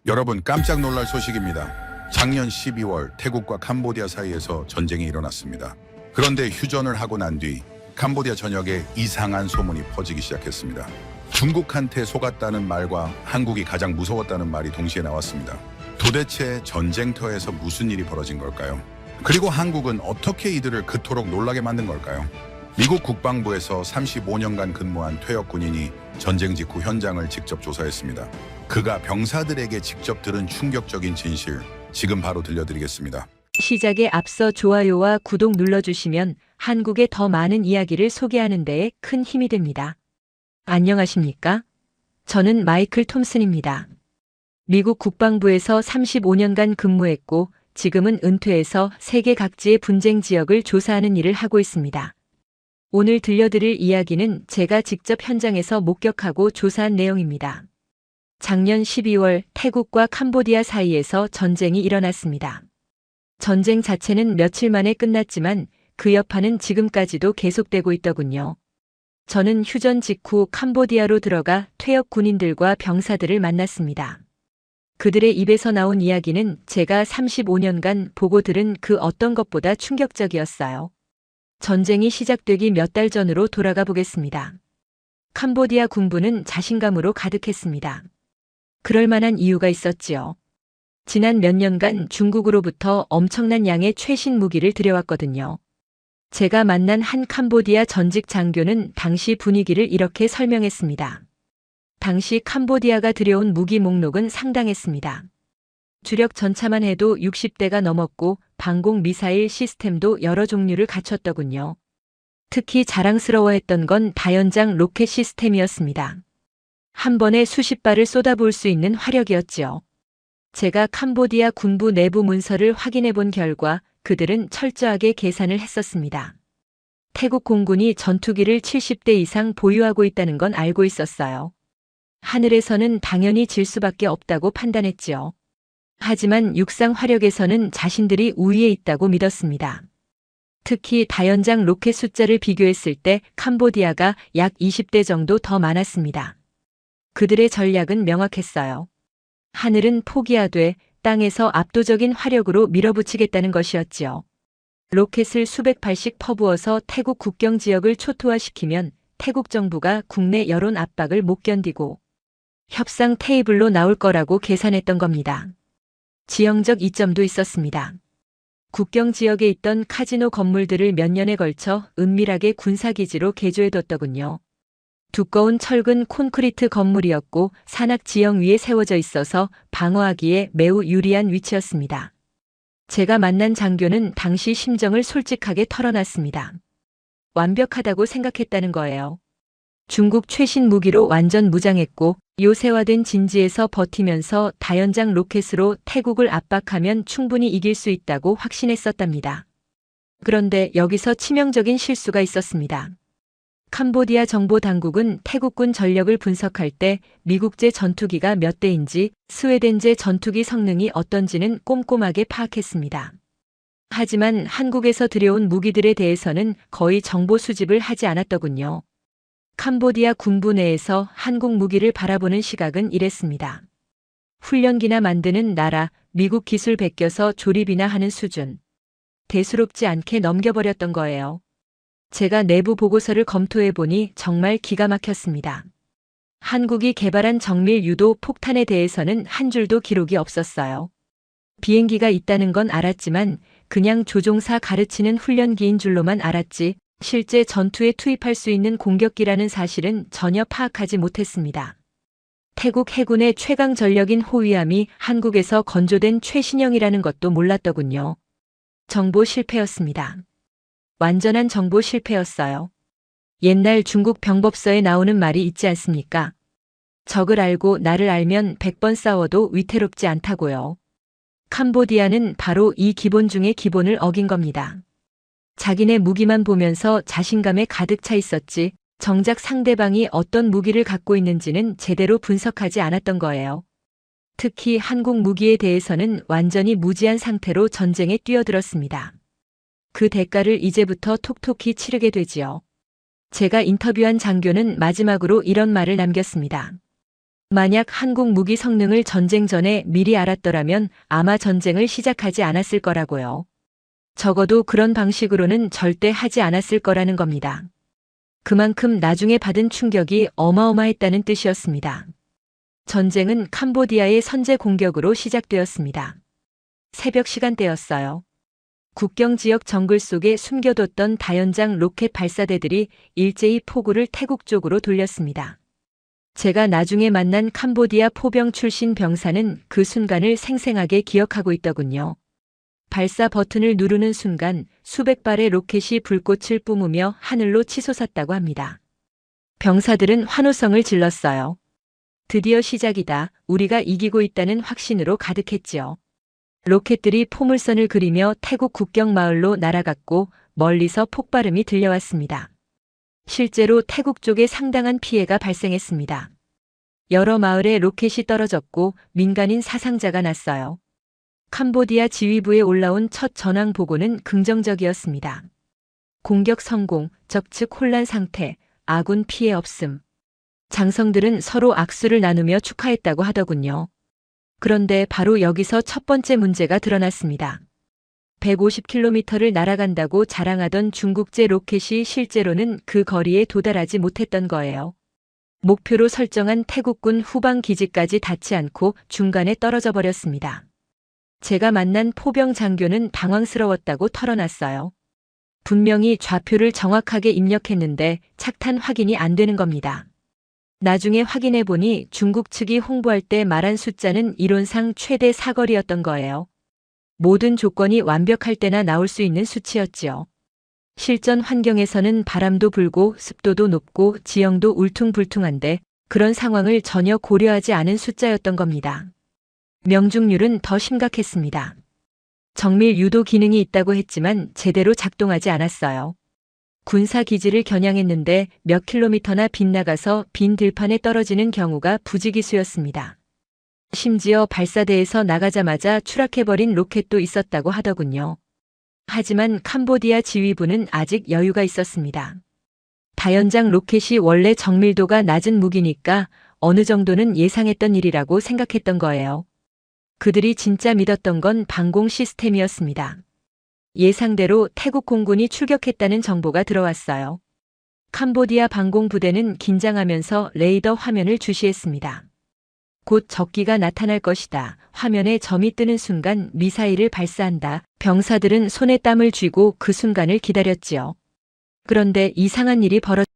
여러분 깜짝 놀랄 소식입니다. 작년 12월 태국과 캄보디아 사이에서 전쟁이 일어났습니다. 그런데 휴전을 하고 난 뒤 캄보디아 전역에 이상한 소문이 퍼지기 시작했습니다. 중국한테 속았다는 말과 한국이 가장 무서웠다는 말이 동시에 나왔습니다. 도대체 전쟁터에서 무슨 일이 벌어진 걸까요? 그리고 한국은 어떻게 이들을 그토록 놀라게 만든 걸까요? 미국 국방부에서 35년간 근무한 퇴역 군인이 전쟁 직후 현장을 직접 조사했습니다. 그가 병사들에게 직접 들은 충격적인 진실, 지금 바로 들려드리겠습니다. 시작에 앞서 좋아요와 구독 눌러주시면 한국의 더 많은 이야기를 소개하는 데에 큰 힘이 됩니다. 안녕하십니까? 저는 마이클 톰슨입니다. 미국 국방부에서 35년간 근무했고 지금은 은퇴해서 세계 각지의 분쟁 지역을 조사하는 일을 하고 있습니다. 오늘 들려드릴 이야기는 제가 직접 현장에서 목격하고 조사한 내용입니다. 작년 12월 태국과 캄보디아 사이에서 전쟁이 일어났습니다. 전쟁 자체는 며칠 만에 끝났지만 그 여파는 지금까지도 계속되고 있더군요. 저는 휴전 직후 캄보디아로 들어가 퇴역 군인들과 병사들을 만났습니다. 그들의 입에서 나온 이야기는 제가 35년간 보고 들은 그 어떤 것보다 충격적이었어요. 전쟁이 시작되기 몇 달 전으로 돌아가 보겠습니다. 캄보디아 군부는 자신감으로 가득했습니다. 그럴 만한 이유가 있었지요. 지난 몇 년간 중국으로부터 엄청난 양의 최신 무기를 들여왔거든요. 제가 만난 한 캄보디아 전직 장교는 당시 분위기를 이렇게 설명했습니다. 당시 캄보디아가 들여온 무기 목록은 상당했습니다. 주력 전차만 해도 60대가 넘었고 방공 미사일 시스템도 여러 종류를 갖췄더군요. 특히 자랑스러워했던 건 다연장 로켓 시스템이었습니다. 한 번에 수십 발을 쏟아부을 수 있는 화력이었지요. 제가 캄보디아 군부 내부 문서를 확인해 본 결과 그들은 철저하게 계산을 했었습니다. 태국 공군이 전투기를 70대 이상 보유하고 있다는 건 알고 있었어요. 하늘에서는 당연히 질 수밖에 없다고 판단했지요. 하지만 육상 화력에서는 자신들이 우위에 있다고 믿었습니다. 특히 다연장 로켓 숫자를 비교했을 때 캄보디아가 약 20대 정도 더 많았습니다. 그들의 전략은 명확했어요. 하늘은 포기하되 땅에서 압도적인 화력으로 밀어붙이겠다는 것이었지요. 로켓을 수백 발씩 퍼부어서 태국 국경 지역을 초토화시키면 태국 정부가 국내 여론 압박을 못 견디고 협상 테이블로 나올 거라고 계산했던 겁니다. 지형적 이점도 있었습니다. 국경 지역에 있던 카지노 건물들을 몇 년에 걸쳐 은밀하게 군사기지로 개조해뒀더군요. 두꺼운 철근 콘크리트 건물이었고 산악 지형 위에 세워져 있어서 방어하기에 매우 유리한 위치였습니다. 제가 만난 장교는 당시 심정을 솔직하게 털어놨습니다. 완벽하다고 생각했다는 거예요. 중국 최신 무기로 완전 무장했고 요새화된 진지에서 버티면서 다연장 로켓으로 태국을 압박하면 충분히 이길 수 있다고 확신했었답니다. 그런데 여기서 치명적인 실수가 있었습니다. 캄보디아 정보당국은 태국군 전력을 분석할 때 미국제 전투기가 몇 대인지 스웨덴제 전투기 성능이 어떤지는 꼼꼼하게 파악했습니다. 하지만 한국에서 들여온 무기들에 대해서는 거의 정보 수집을 하지 않았더군요. 캄보디아 군부 내에서 한국 무기를 바라보는 시각은 이랬습니다. 훈련기나 만드는 나라, 미국 기술 베껴서 조립이나 하는 수준. 대수롭지 않게 넘겨버렸던 거예요. 제가 내부 보고서를 검토해 보니 정말 기가 막혔습니다. 한국이 개발한 정밀 유도 폭탄에 대해서는 한 줄도 기록이 없었어요. 비행기가 있다는 건 알았지만 그냥 조종사 가르치는 훈련기인 줄로만 알았지 실제 전투에 투입할 수 있는 공격기라는 사실은 전혀 파악하지 못했습니다. 태국 해군의 최강 전력인 호위함이 한국에서 건조된 최신형이라는 것도 몰랐더군요. 정보 실패였습니다. 완전한 정보 실패였어요. 옛날 중국 병법서에 나오는 말이 있지 않습니까? 적을 알고 나를 알면 100번 싸워도 위태롭지 않다고요. 캄보디아는 바로 이 기본 중의 기본을 어긴 겁니다. 자기네 무기만 보면서 자신감에 가득 차 있었지 정작 상대방이 어떤 무기를 갖고 있는지는 제대로 분석하지 않았던 거예요. 특히 한국 무기에 대해서는 완전히 무지한 상태로 전쟁에 뛰어들었습니다. 그 대가를 이제부터 톡톡히 치르게 되지요. 제가 인터뷰한 장교는 마지막으로 이런 말을 남겼습니다. 만약 한국 무기 성능을 전쟁 전에 미리 알았더라면 아마 전쟁을 시작하지 않았을 거라고요. 적어도 그런 방식으로는 절대 하지 않았을 거라는 겁니다. 그만큼 나중에 받은 충격이 어마어마했다는 뜻이었습니다. 전쟁은 캄보디아의 선제 공격으로 시작되었습니다. 새벽 시간대였어요. 국경 지역 정글 속에 숨겨뒀던 다연장 로켓 발사대들이 일제히 포구를 태국 쪽으로 돌렸습니다. 제가 나중에 만난 캄보디아 포병 출신 병사는 그 순간을 생생하게 기억하고 있더군요. 발사 버튼을 누르는 순간 수백 발의 로켓이 불꽃을 뿜으며 하늘로 치솟았다고 합니다. 병사들은 환호성을 질렀어요. 드디어 시작이다. 우리가 이기고 있다는 확신으로 가득했지요. 로켓들이 포물선을 그리며 태국 국경 마을로 날아갔고 멀리서 폭발음이 들려왔습니다. 실제로 태국 쪽에 상당한 피해가 발생했습니다. 여러 마을에 로켓이 떨어졌고 민간인 사상자가 났어요. 캄보디아 지휘부에 올라온 첫 전황 보고는 긍정적이었습니다. 공격 성공, 적측 혼란 상태, 아군 피해 없음. 장성들은 서로 악수를 나누며 축하했다고 하더군요. 그런데 바로 여기서 첫 번째 문제가 드러났습니다. 150km를 날아간다고 자랑하던 중국제 로켓이 실제로는 그 거리에 도달하지 못했던 거예요. 목표로 설정한 태국군 후방 기지까지 닿지 않고 중간에 떨어져 버렸습니다. 제가 만난 포병 장교는 당황스러웠다고 털어놨어요. 분명히 좌표를 정확하게 입력했는데 착탄 확인이 안 되는 겁니다. 나중에 확인해 보니 중국 측이 홍보할 때 말한 숫자는 이론상 최대 사거리였던 거예요. 모든 조건이 완벽할 때나 나올 수 있는 수치였지요. 실전 환경에서는 바람도 불고 습도도 높고 지형도 울퉁불퉁한데 그런 상황을 전혀 고려하지 않은 숫자였던 겁니다. 명중률은 더 심각했습니다. 정밀 유도 기능이 있다고 했지만 제대로 작동하지 않았어요. 군사기지를 겨냥했는데 몇 킬로미터나 빗나가서 빈 들판에 떨어지는 경우가 부지기수였습니다. 심지어 발사대에서 나가자마자 추락해버린 로켓도 있었다고 하더군요. 하지만 캄보디아 지휘부는 아직 여유가 있었습니다. 다연장 로켓이 원래 정밀도가 낮은 무기니까 어느 정도는 예상했던 일이라고 생각했던 거예요. 그들이 진짜 믿었던 건 방공 시스템이었습니다. 예상대로 태국 공군이 출격했다는 정보가 들어왔어요. 캄보디아 방공부대는 긴장하면서 레이더 화면을 주시했습니다. 곧 적기가 나타날 것이다. 화면에 점이 뜨는 순간 미사일을 발사한다. 병사들은 손에 땀을 쥐고 그 순간을 기다렸지요. 그런데 이상한 일이 벌어졌습니다.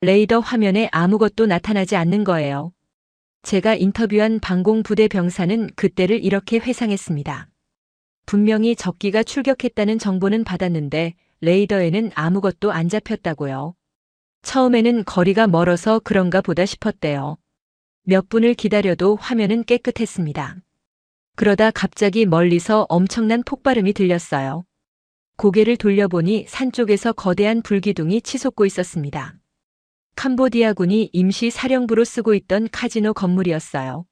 레이더 화면에 아무것도 나타나지 않는 거예요. 제가 인터뷰한 방공부대 병사는 그때를 이렇게 회상했습니다. 분명히 적기가 출격했다는 정보는 받았는데 레이더에는 아무것도 안 잡혔다고요. 처음에는 거리가 멀어서 그런가 보다 싶었대요. 몇 분을 기다려도 화면은 깨끗했습니다. 그러다 갑자기 멀리서 엄청난 폭발음이 들렸어요. 고개를 돌려보니 산 쪽에서 거대한 불기둥이 치솟고 있었습니다. 캄보디아군이 임시 사령부로 쓰고 있던 카지노 건물이었어요.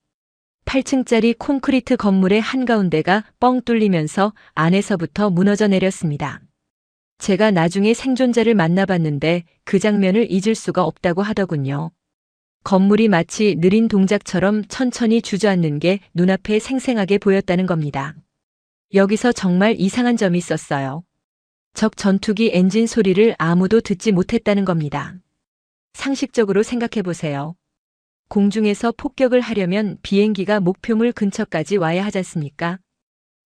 8층짜리 콘크리트 건물의 한가운데가 뻥 뚫리면서 안에서부터 무너져 내렸습니다. 제가 나중에 생존자를 만나봤는데 그 장면을 잊을 수가 없다고 하더군요. 건물이 마치 느린 동작처럼 천천히 주저앉는 게 눈앞에 생생하게 보였다는 겁니다. 여기서 정말 이상한 점이 있었어요. 적 전투기 엔진 소리를 아무도 듣지 못했다는 겁니다. 상식적으로 생각해 보세요. 공중에서 폭격을 하려면 비행기가 목표물 근처까지 와야 하지 않습니까?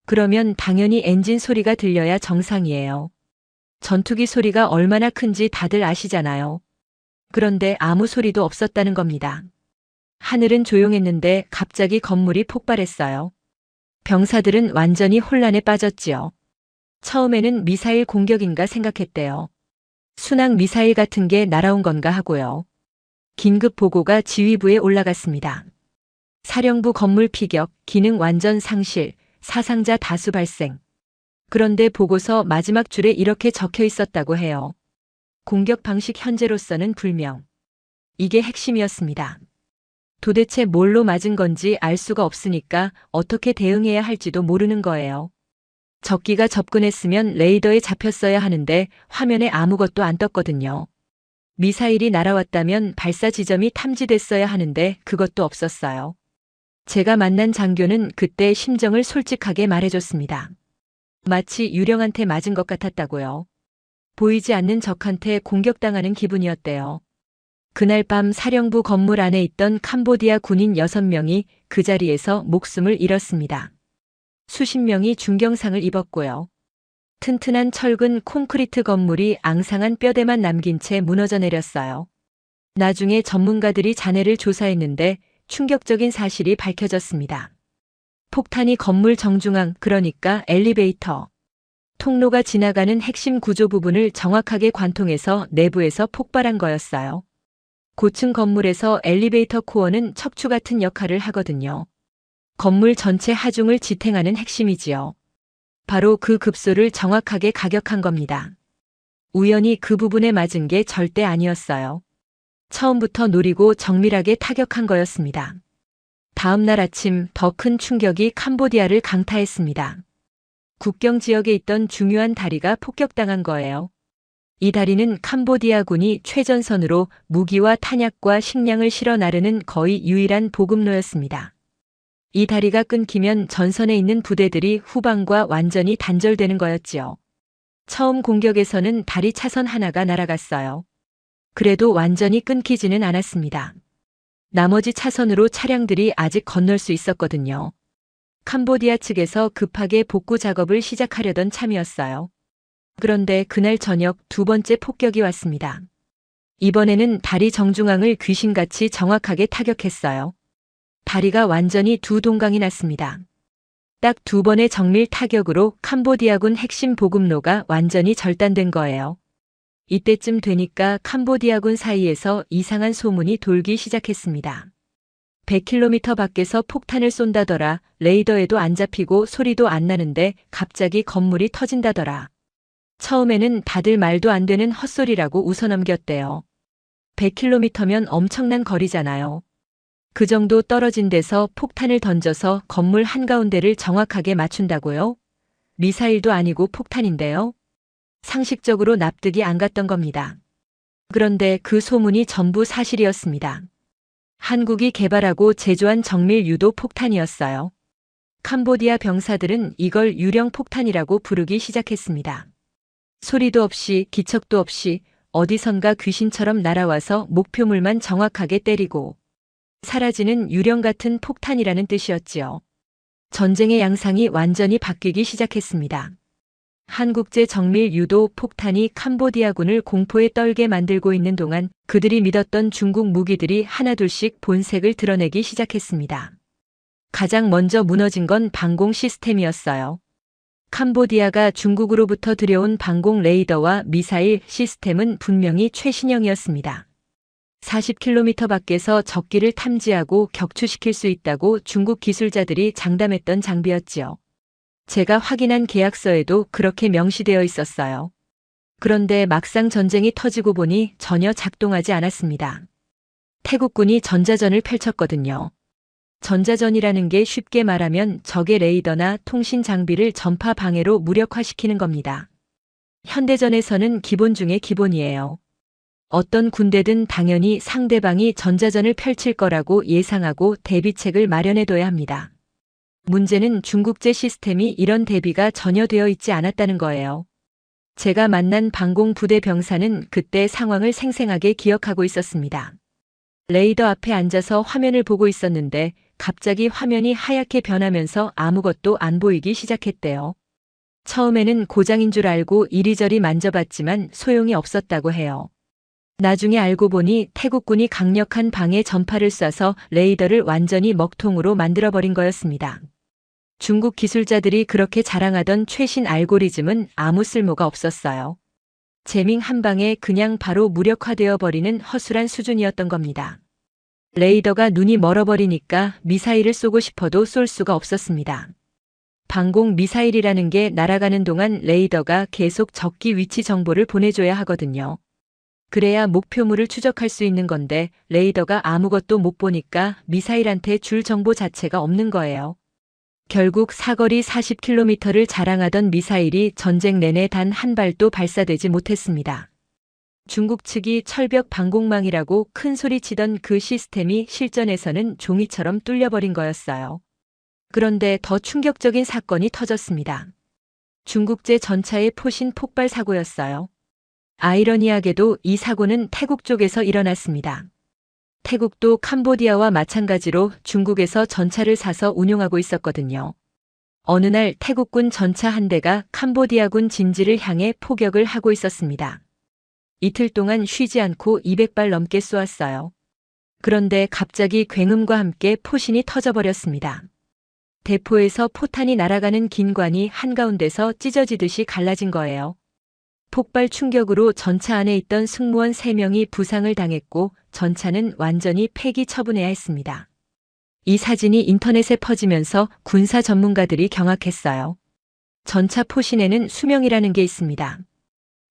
그러면 당연히 엔진 소리가 들려야 정상이에요. 전투기 소리가 얼마나 큰지 다들 아시잖아요. 그런데 아무 소리도 없었다는 겁니다. 하늘은 조용했는데 갑자기 건물이 폭발했어요. 병사들은 완전히 혼란에 빠졌지요. 처음에는 미사일 공격인가 생각했대요. 순항 미사일 같은 게 날아온 건가 하고요. 긴급 보고가 지휘부에 올라갔습니다. 사령부 건물 피격, 기능 완전 상실, 사상자 다수 발생. 그런데 보고서 마지막 줄에 이렇게 적혀 있었다고 해요. 공격 방식 현재로서는 불명. 이게 핵심이었습니다. 도대체 뭘로 맞은 건지 알 수가 없으니까 어떻게 대응해야 할지도 모르는 거예요. 적기가 접근했으면 레이더에 잡혔어야 하는데 화면에 아무것도 안 떴거든요. 미사일이 날아왔다면 발사 지점이 탐지됐어야 하는데 그것도 없었어요. 제가 만난 장교는 그때 심정을 솔직하게 말해줬습니다. 마치 유령한테 맞은 것 같았다고요. 보이지 않는 적한테 공격당하는 기분이었대요. 그날 밤 사령부 건물 안에 있던 캄보디아 군인 6명이 그 자리에서 목숨을 잃었습니다. 수십 명이 중경상을 입었고요. 튼튼한 철근 콘크리트 건물이 앙상한 뼈대만 남긴 채 무너져 내렸어요. 나중에 전문가들이 잔해를 조사했는데 충격적인 사실이 밝혀졌습니다. 폭탄이 건물 정중앙, 그러니까 엘리베이터, 통로가 지나가는 핵심 구조 부분을 정확하게 관통해서 내부에서 폭발한 거였어요. 고층 건물에서 엘리베이터 코어는 척추 같은 역할을 하거든요. 건물 전체 하중을 지탱하는 핵심이지요. 바로 그 급소를 정확하게 가격한 겁니다. 우연히 그 부분에 맞은 게 절대 아니었어요. 처음부터 노리고 정밀하게 타격한 거였습니다. 다음 날 아침 더 큰 충격이 캄보디아를 강타했습니다. 국경 지역에 있던 중요한 다리가 폭격당한 거예요. 이 다리는 캄보디아군이 최전선으로 무기와 탄약과 식량을 실어 나르는 거의 유일한 보급로였습니다. 이 다리가 끊기면 전선에 있는 부대들이 후방과 완전히 단절되는 거였지요. 처음 공격에서는 다리 차선 하나가 날아갔어요. 그래도 완전히 끊기지는 않았습니다. 나머지 차선으로 차량들이 아직 건널 수 있었거든요. 캄보디아 측에서 급하게 복구 작업을 시작하려던 참이었어요. 그런데 그날 저녁 두 번째 폭격이 왔습니다. 이번에는 다리 정중앙을 귀신같이 정확하게 타격했어요. 다리가 완전히 두 동강이 났습니다. 딱 두 번의 정밀 타격으로 캄보디아군 핵심 보급로가 완전히 절단된 거예요. 이때쯤 되니까 캄보디아군 사이에서 이상한 소문이 돌기 시작했습니다. 100km 밖에서 폭탄을 쏜다더라, 레이더에도 안 잡히고 소리도 안 나는데 갑자기 건물이 터진다더라. 처음에는 다들 말도 안 되는 헛소리라고 웃어넘겼대요. 100km면 엄청난 거리잖아요. 그 정도 떨어진 데서 폭탄을 던져서 건물 한가운데를 정확하게 맞춘다고요? 미사일도 아니고 폭탄인데요? 상식적으로 납득이 안 갔던 겁니다. 그런데 그 소문이 전부 사실이었습니다. 한국이 개발하고 제조한 정밀 유도 폭탄이었어요. 캄보디아 병사들은 이걸 유령 폭탄이라고 부르기 시작했습니다. 소리도 없이 기척도 없이 어디선가 귀신처럼 날아와서 목표물만 정확하게 때리고 사라지는 유령 같은 폭탄이라는 뜻이었지요. 전쟁의 양상이 완전히 바뀌기 시작했습니다. 한국제 정밀 유도 폭탄이 캄보디아군을 공포에 떨게 만들고 있는 동안 그들이 믿었던 중국 무기들이 하나둘씩 본색을 드러내기 시작했습니다. 가장 먼저 무너진 건 방공 시스템이었어요. 캄보디아가 중국으로부터 들여온 방공 레이더와 미사일 시스템은 분명히 최신형이었습니다. 40km 밖에서 적기를 탐지하고 격추시킬 수 있다고 중국 기술자들이 장담했던 장비였지요. 제가 확인한 계약서에도 그렇게 명시되어 있었어요. 그런데 막상 전쟁이 터지고 보니 전혀 작동하지 않았습니다. 태국군이 전자전을 펼쳤거든요. 전자전이라는 게 쉽게 말하면 적의 레이더나 통신 장비를 전파 방해로 무력화시키는 겁니다. 현대전에서는 기본 중에 기본이에요. 어떤 군대든 당연히 상대방이 전자전을 펼칠 거라고 예상하고 대비책을 마련해둬야 합니다. 문제는 중국제 시스템이 이런 대비가 전혀 되어 있지 않았다는 거예요. 제가 만난 방공 부대 병사는 그때 상황을 생생하게 기억하고 있었습니다. 레이더 앞에 앉아서 화면을 보고 있었는데 갑자기 화면이 하얗게 변하면서 아무것도 안 보이기 시작했대요. 처음에는 고장인 줄 알고 이리저리 만져봤지만 소용이 없었다고 해요. 나중에 알고 보니 태국군이 강력한 방해 전파를 쏴서 레이더를 완전히 먹통으로 만들어버린 거였습니다. 중국 기술자들이 그렇게 자랑하던 최신 알고리즘은 아무 쓸모가 없었어요. 재밍 한 방에 그냥 바로 무력화되어 버리는 허술한 수준이었던 겁니다. 레이더가 눈이 멀어버리니까 미사일을 쏘고 싶어도 쏠 수가 없었습니다. 방공 미사일이라는 게 날아가는 동안 레이더가 계속 적기 위치 정보를 보내줘야 하거든요. 그래야 목표물을 추적할 수 있는 건데 레이더가 아무것도 못 보니까 미사일한테 줄 정보 자체가 없는 거예요. 결국 사거리 40km를 자랑하던 미사일이 전쟁 내내 단 한 발도 발사되지 못했습니다. 중국 측이 철벽 방공망이라고 큰 소리 치던 그 시스템이 실전에서는 종이처럼 뚫려버린 거였어요. 그런데 더 충격적인 사건이 터졌습니다. 중국제 전차의 포신 폭발 사고였어요. 아이러니하게도 이 사고는 태국 쪽에서 일어났습니다. 태국도 캄보디아와 마찬가지로 중국에서 전차를 사서 운용하고 있었거든요. 어느 날 태국군 전차 한 대가 캄보디아군 진지를 향해 포격을 하고 있었습니다. 이틀 동안 쉬지 않고 200발 넘게 쏘았어요. 그런데 갑자기 굉음과 함께 포신이 터져버렸습니다. 대포에서 포탄이 날아가는 긴관이 한가운데서 찢어지듯이 갈라진 거예요. 폭발 충격으로 전차 안에 있던 승무원 3명이 부상을 당했고 전차는 완전히 폐기 처분해야 했습니다. 이 사진이 인터넷에 퍼지면서 군사 전문가들이 경악했어요. 전차 포신에는 수명이라는 게 있습니다.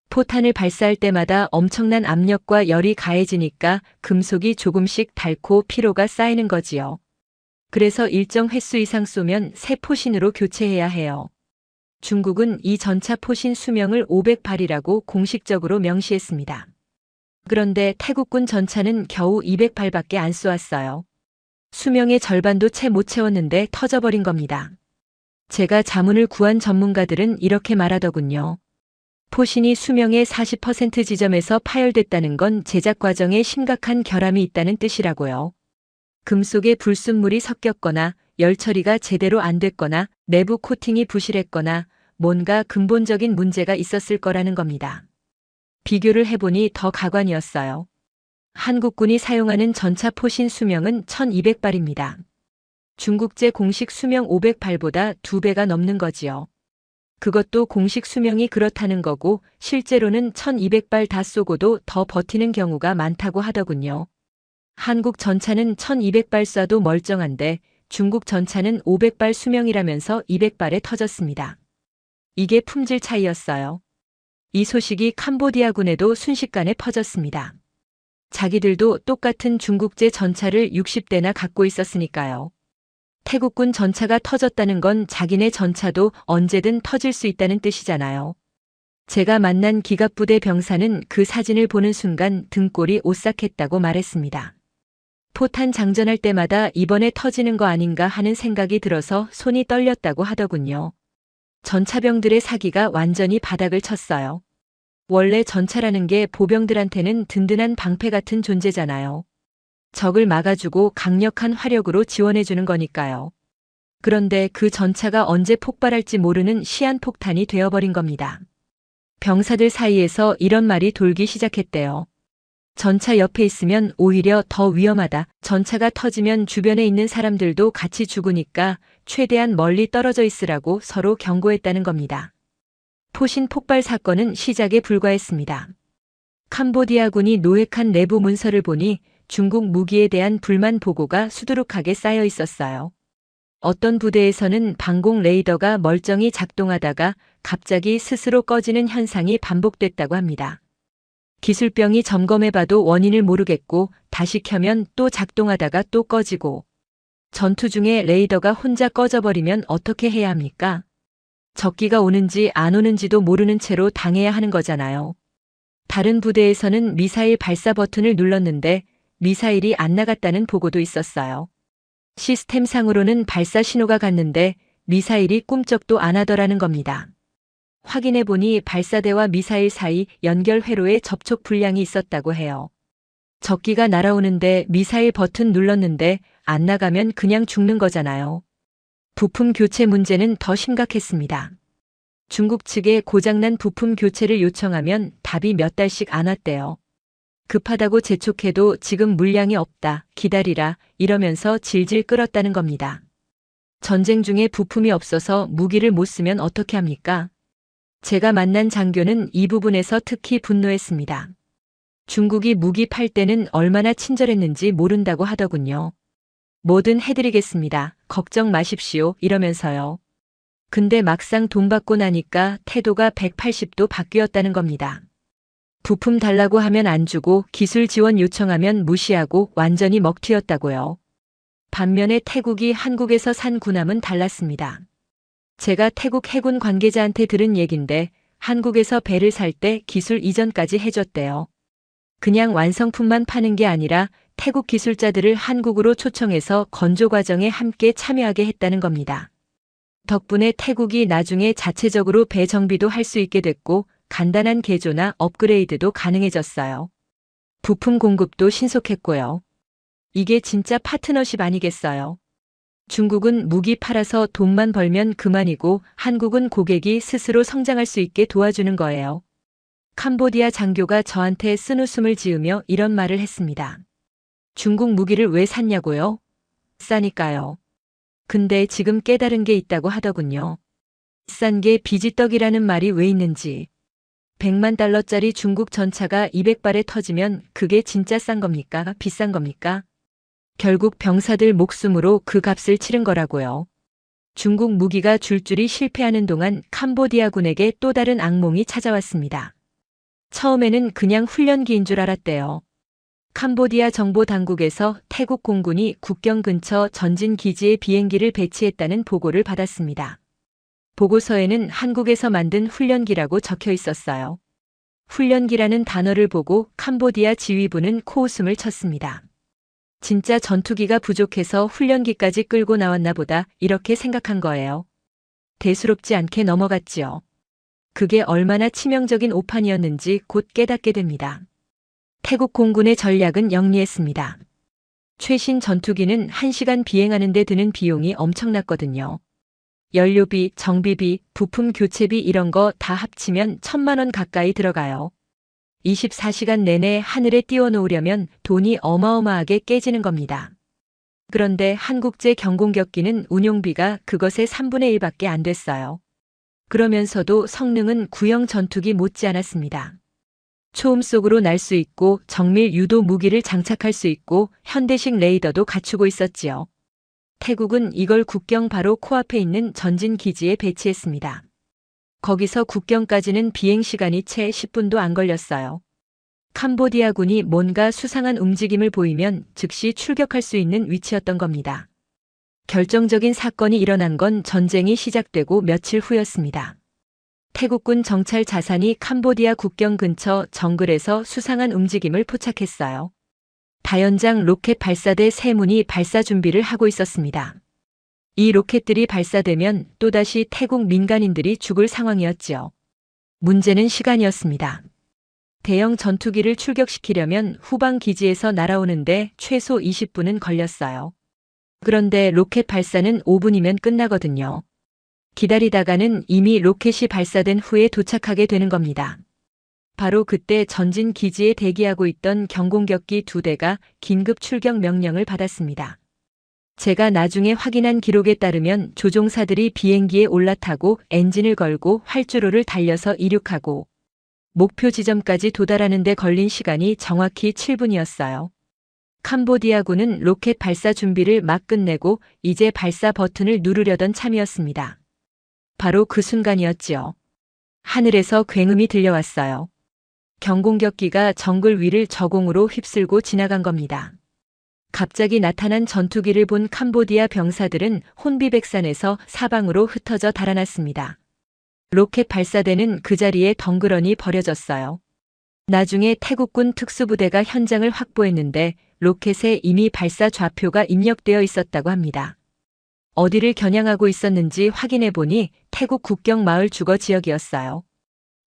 포탄을 발사할 때마다 엄청난 압력과 열이 가해지니까 금속이 조금씩 닳고 피로가 쌓이는 거지요. 그래서 일정 횟수 이상 쏘면 새 포신으로 교체해야 해요. 중국은 이 전차 포신 수명을 500발이라고 공식적으로 명시했습니다. 그런데 태국군 전차는 겨우 200발밖에 안 쏘았어요. 수명의 절반도 채 못 채웠는데 터져버린 겁니다. 제가 자문을 구한 전문가들은 이렇게 말하더군요. 포신이 수명의 40% 지점에서 파열됐다는 건 제작 과정에 심각한 결함이 있다는 뜻이라고요. 금속에 불순물이 섞였거나 열 처리가 제대로 안 됐거나 내부 코팅이 부실했거나 뭔가 근본적인 문제가 있었을 거라는 겁니다. 비교를 해보니 더 가관이었어요. 한국군이 사용하는 전차 포신 수명은 1200발입니다. 중국제 공식 수명 500발보다 2배가 넘는 거지요. 그것도 공식 수명이 그렇다는 거고 실제로는 1200발 다 쏘고도 더 버티는 경우가 많다고 하더군요. 한국 전차는 1200발 쏴도 멀쩡한데 중국 전차는 500발 수명이라면서 200발에 터졌습니다. 이게 품질 차이였어요. 이 소식이 캄보디아군에도 순식간에 퍼졌습니다. 자기들도 똑같은 중국제 전차를 60대나 갖고 있었으니까요. 태국군 전차가 터졌다는 건 자기네 전차도 언제든 터질 수 있다는 뜻이잖아요. 제가 만난 기갑부대 병사는 그 사진을 보는 순간 등골이 오싹했다고 말했습니다. 포탄 장전할 때마다 이번에 터지는 거 아닌가 하는 생각이 들어서 손이 떨렸다고 하더군요. 전차병들의 사기가 완전히 바닥을 쳤어요. 원래 전차라는 게 보병들한테는 든든한 방패 같은 존재잖아요. 적을 막아주고 강력한 화력으로 지원해주는 거니까요. 그런데 그 전차가 언제 폭발할지 모르는 시한폭탄이 되어버린 겁니다. 병사들 사이에서 이런 말이 돌기 시작했대요. 전차 옆에 있으면 오히려 더 위험하다. 전차가 터지면 주변에 있는 사람들도 같이 죽으니까 최대한 멀리 떨어져 있으라고 서로 경고했다는 겁니다. 포신 폭발 사건은 시작에 불과했습니다. 캄보디아군이 노획한 내부 문서를 보니 중국 무기에 대한 불만 보고가 수두룩하게 쌓여 있었어요. 어떤 부대에서는 방공 레이더가 멀쩡히 작동하다가 갑자기 스스로 꺼지는 현상이 반복됐다고 합니다. 기술병이 점검해봐도 원인을 모르겠고 다시 켜면 또 작동하다가 또 꺼지고 전투 중에 레이더가 혼자 꺼져버리면 어떻게 해야 합니까? 적기가 오는지 안 오는지도 모르는 채로 당해야 하는 거잖아요. 다른 부대에서는 미사일 발사 버튼을 눌렀는데 미사일이 안 나갔다는 보고도 있었어요. 시스템상으로는 발사 신호가 갔는데 미사일이 꿈쩍도 안 하더라는 겁니다. 확인해보니 발사대와 미사일 사이 연결 회로에 접촉 불량이 있었다고 해요. 적기가 날아오는데 미사일 버튼 눌렀는데 안 나가면 그냥 죽는 거잖아요. 부품 교체 문제는 더 심각했습니다. 중국 측에 고장난 부품 교체를 요청하면 답이 몇 달씩 안 왔대요. 급하다고 재촉해도 지금 물량이 없다, 기다리라 이러면서 질질 끌었다는 겁니다. 전쟁 중에 부품이 없어서 무기를 못 쓰면 어떻게 합니까? 제가 만난 장교는 이 부분에서 특히 분노했습니다. 중국이 무기 팔 때는 얼마나 친절했는지 모른다고 하더군요. 뭐든 해드리겠습니다. 걱정 마십시오. 이러면서요. 근데 막상 돈 받고 나니까 태도가 180도 바뀌었다는 겁니다. 부품 달라고 하면 안 주고 기술 지원 요청하면 무시하고 완전히 먹튀였다고요. 반면에 태국이 한국에서 산 군함은 달랐습니다. 제가 태국 해군 관계자한테 들은 얘긴데 한국에서 배를 살 때 기술 이전까지 해줬대요. 그냥 완성품만 파는 게 아니라 태국 기술자들을 한국으로 초청해서 건조 과정에 함께 참여하게 했다는 겁니다. 덕분에 태국이 나중에 자체적으로 배 정비도 할 수 있게 됐고 간단한 개조나 업그레이드도 가능해졌어요. 부품 공급도 신속했고요. 이게 진짜 파트너십 아니겠어요? 중국은 무기 팔아서 돈만 벌면 그만이고 한국은 고객이 스스로 성장할 수 있게 도와주는 거예요. 캄보디아 장교가 저한테 쓴웃음을 지으며 이런 말을 했습니다. 중국 무기를 왜 샀냐고요? 싸니까요. 근데 지금 깨달은 게 있다고 하더군요. 싼 게 비지떡이라는 말이 왜 있는지. 100만 달러짜리 중국 전차가 200발에 터지면 그게 진짜 싼 겁니까? 비싼 겁니까? 결국 병사들 목숨으로 그 값을 치른 거라고요. 중국 무기가 줄줄이 실패하는 동안 캄보디아군에게 또 다른 악몽이 찾아왔습니다. 처음에는 그냥 훈련기인 줄 알았대요. 캄보디아 정보당국에서 태국 공군이 국경 근처 전진 기지에 비행기를 배치했다는 보고를 받았습니다. 보고서에는 한국에서 만든 훈련기라고 적혀 있었어요. 훈련기라는 단어를 보고 캄보디아 지휘부는 코웃음을 쳤습니다. 진짜 전투기가 부족해서 훈련기까지 끌고 나왔나 보다 이렇게 생각한 거예요. 대수롭지 않게 넘어갔지요. 그게 얼마나 치명적인 오판이었는지 곧 깨닫게 됩니다. 태국 공군의 전략은 영리했습니다. 최신 전투기는 1시간 비행하는 데 드는 비용이 엄청났거든요. 연료비, 정비비, 부품 교체비 이런 거 다 합치면 1,000만 원 가까이 들어가요. 24시간 내내 하늘에 띄워놓으려면 돈이 어마어마하게 깨지는 겁니다. 그런데 한국제 경공격기는 운용비가 그것의 3분의 1밖에 안 됐어요. 그러면서도 성능은 구형 전투기 못지않았습니다. 초음 속으로 날 수 있고 정밀 유도 무기를 장착할 수 있고 현대식 레이더도 갖추고 있었지요. 태국은 이걸 국경 바로 코앞에 있는 전진 기지에 배치했습니다. 거기서 국경까지는 비행시간이 채 10분도 안 걸렸어요. 캄보디아군이 뭔가 수상한 움직임을 보이면 즉시 출격할 수 있는 위치였던 겁니다. 결정적인 사건이 일어난 건 전쟁이 시작되고 며칠 후였습니다. 태국군 정찰 자산이 캄보디아 국경 근처 정글에서 수상한 움직임을 포착했어요. 다연장 로켓 발사대 3문이 발사 준비를 하고 있었습니다. 이 로켓들이 발사되면 또다시 태국 민간인들이 죽을 상황이었지요. 문제는 시간이었습니다. 대형 전투기를 출격시키려면 후방 기지에서 날아오는데 최소 20분은 걸렸어요. 그런데 로켓 발사는 5분이면 끝나거든요. 기다리다가는 이미 로켓이 발사된 후에 도착하게 되는 겁니다. 바로 그때 전진 기지에 대기하고 있던 경공격기 2대가 긴급 출격 명령을 받았습니다. 제가 나중에 확인한 기록에 따르면 조종사들이 비행기에 올라타고 엔진을 걸고 활주로를 달려서 이륙하고 목표 지점까지 도달하는 데 걸린 시간이 정확히 7분이었어요. 캄보디아군은 로켓 발사 준비를 막 끝내고 이제 발사 버튼을 누르려던 참이었습니다. 바로 그 순간이었지요. 하늘에서 굉음이 들려왔어요. 경공격기가 정글 위를 저공으로 휩쓸고 지나간 겁니다. 갑자기 나타난 전투기를 본 캄보디아 병사들은 혼비백산에서 사방으로 흩어져 달아났습니다. 로켓 발사대는 그 자리에 덩그러니 버려졌어요. 나중에 태국군 특수부대가 현장을 확보했는데 로켓에 이미 발사 좌표가 입력되어 있었다고 합니다. 어디를 겨냥하고 있었는지 확인해 보니 태국 국경 마을 주거 지역이었어요.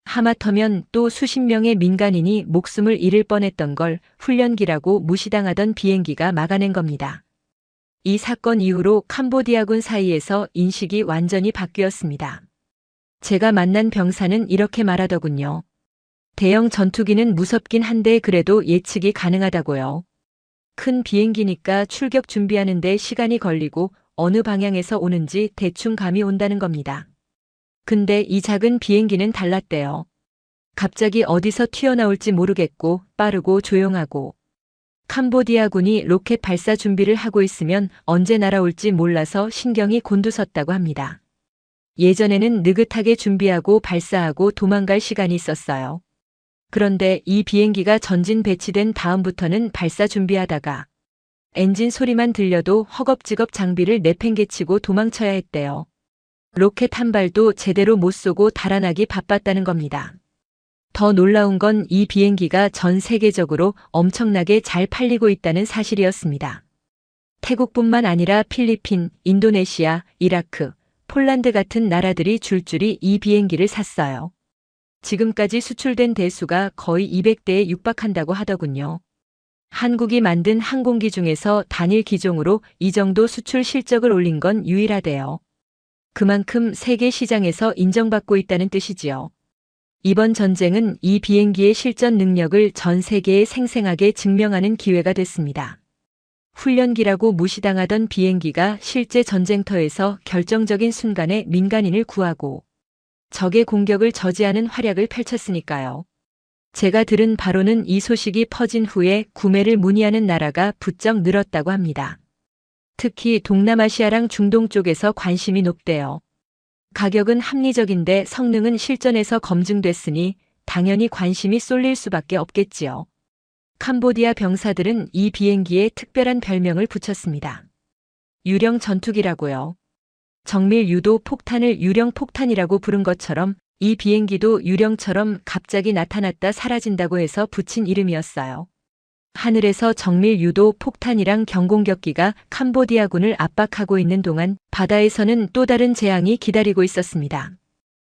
하마터면 또 수십 명의 민간인이 목숨을 잃을 뻔했던 걸 훈련기라고 무시당하던 비행기가 막아낸 겁니다. 이 사건 이후로 캄보디아군 사이에서 인식이 완전히 바뀌었습니다. 제가 만난 병사는 이렇게 말하더군요. 대형 전투기는 무섭긴 한데 그래도 예측이 가능하다고요. 큰 비행기니까 출격 준비하는데 시간이 걸리고 어느 방향에서 오는지 대충 감이 온다는 겁니다. 근데 이 작은 비행기는 달랐대요. 갑자기 어디서 튀어나올지 모르겠고 빠르고 조용하고 캄보디아군이 로켓 발사 준비를 하고 있으면 언제 날아올지 몰라서 신경이 곤두섰다고 합니다. 예전에는 느긋하게 준비하고 발사하고 도망갈 시간이 있었어요. 그런데 이 비행기가 전진 배치된 다음부터는 발사 준비하다가 엔진 소리만 들려도 허겁지겁 장비를 내팽개치고 도망쳐야 했대요. 로켓 한 발도 제대로 못 쏘고 달아나기 바빴다는 겁니다. 더 놀라운 건 이 비행기가 전 세계적으로 엄청나게 잘 팔리고 있다는 사실이었습니다. 태국뿐만 아니라 필리핀, 인도네시아, 이라크, 폴란드 같은 나라들이 줄줄이 이 비행기를 샀어요. 지금까지 수출된 대수가 거의 200대에 육박한다고 하더군요. 한국이 만든 항공기 중에서 단일 기종으로 이 정도 수출 실적을 올린 건 유일하대요. 그만큼 세계 시장에서 인정받고 있다는 뜻이지요. 이번 전쟁은 이 비행기의 실전 능력을 전 세계에 생생하게 증명하는 기회가 됐습니다. 훈련기라고 무시당하던 비행기가 실제 전쟁터에서 결정적인 순간에 민간인을 구하고 적의 공격을 저지하는 활약을 펼쳤으니까요. 제가 들은 바로는 이 소식이 퍼진 후에 구매를 문의하는 나라가 부쩍 늘었다고 합니다. 특히 동남아시아랑 중동 쪽에서 관심이 높대요. 가격은 합리적인데 성능은 실전에서 검증됐으니 당연히 관심이 쏠릴 수밖에 없겠지요. 캄보디아 병사들은 이 비행기에 특별한 별명을 붙였습니다. 유령 전투기라고요. 정밀 유도 폭탄을 유령 폭탄이라고 부른 것처럼 이 비행기도 유령처럼 갑자기 나타났다 사라진다고 해서 붙인 이름이었어요. 하늘에서 정밀 유도 폭탄이랑 경공격기가 캄보디아군을 압박하고 있는 동안 바다에서는 또 다른 재앙이 기다리고 있었습니다.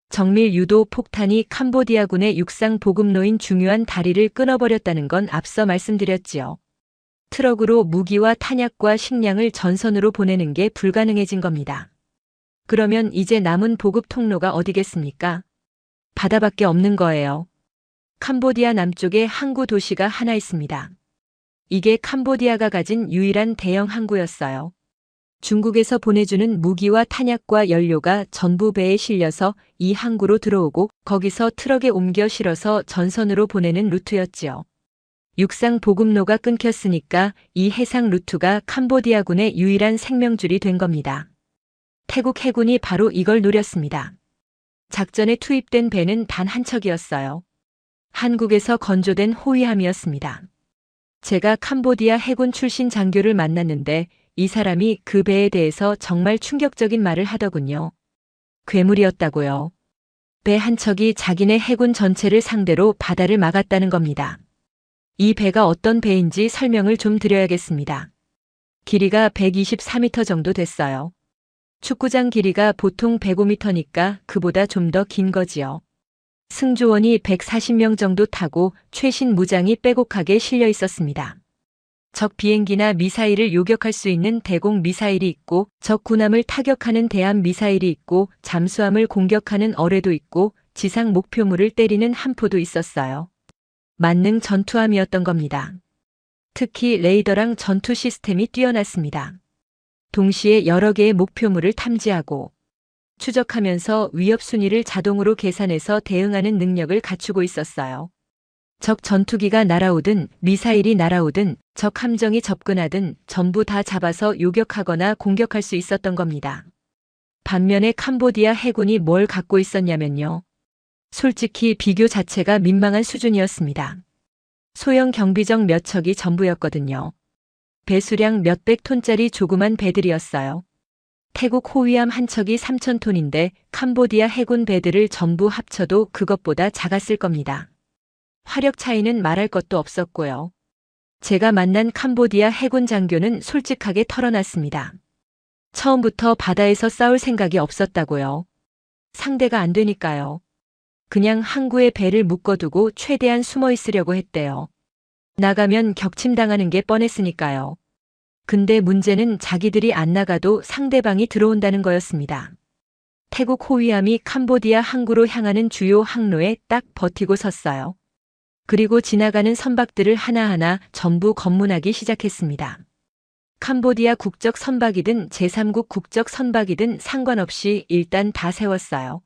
정밀 유도 폭탄이 캄보디아군의 육상 보급로인 중요한 다리를 끊어버렸다는 건 앞서 말씀드렸지요. 트럭으로 무기와 탄약과 식량을 전선으로 보내는 게 불가능해진 겁니다. 그러면 이제 남은 보급 통로가 어디겠습니까? 바다밖에 없는 거예요. 캄보디아 남쪽에 항구 도시가 하나 있습니다. 이게 캄보디아가 가진 유일한 대형 항구였어요. 중국에서 보내주는 무기와 탄약과 연료가 전부 배에 실려서 이 항구로 들어오고 거기서 트럭에 옮겨 실어서 전선으로 보내는 루트였지요. 육상 보급로가 끊겼으니까 이 해상 루트가 캄보디아군의 유일한 생명줄이 된 겁니다. 태국 해군이 바로 이걸 노렸습니다. 작전에 투입된 배는 단 한 척이었어요. 한국에서 건조된 호위함이었습니다. 제가 캄보디아 해군 출신 장교를 만났는데 이 사람이 그 배에 대해서 정말 충격적인 말을 하더군요. 괴물이었다고요. 배 한 척이 자기네 해군 전체를 상대로 바다를 막았다는 겁니다. 이 배가 어떤 배인지 설명을 좀 드려야겠습니다. 길이가 124m 정도 됐어요. 축구장 길이가 보통 105m니까 그보다 좀 더 긴 거지요. 승조원이 140명 정도 타고 최신 무장이 빼곡하게 실려 있었습니다. 적 비행기나 미사일을 요격할 수 있는 대공 미사일이 있고 적 군함을 타격하는 대함 미사일이 있고 잠수함을 공격하는 어뢰도 있고 지상 목표물을 때리는 함포도 있었어요. 만능 전투함이었던 겁니다. 특히 레이더랑 전투 시스템이 뛰어났습니다. 동시에 여러 개의 목표물을 탐지하고 추적하면서 위협 순위를 자동으로 계산해서 대응하는 능력을 갖추고 있었어요. 적 전투기가 날아오든 미사일이 날아오든 적 함정이 접근하든 전부 다 잡아서 요격하거나 공격할 수 있었던 겁니다. 반면에 캄보디아 해군이 뭘 갖고 있었냐면요. 솔직히 비교 자체가 민망한 수준이었습니다. 소형 경비정 몇 척이 전부였거든요. 배수량 몇백 톤짜리 조그만 배들이었어요. 태국 호위함 한 척이 3,000톤인데 캄보디아 해군 배들을 전부 합쳐도 그것보다 작았을 겁니다. 화력 차이는 말할 것도 없었고요. 제가 만난 캄보디아 해군 장교는 솔직하게 털어놨습니다. 처음부터 바다에서 싸울 생각이 없었다고요. 상대가 안 되니까요. 그냥 항구에 배를 묶어두고 최대한 숨어 있으려고 했대요. 나가면 격침당하는 게 뻔했으니까요. 근데 문제는 자기들이 안 나가도 상대방이 들어온다는 거였습니다. 태국 호위함이 캄보디아 항구로 향하는 주요 항로에 딱 버티고 섰어요. 그리고 지나가는 선박들을 하나하나 전부 검문하기 시작했습니다. 캄보디아 국적 선박이든 제3국 국적 선박이든 상관없이 일단 다 세웠어요.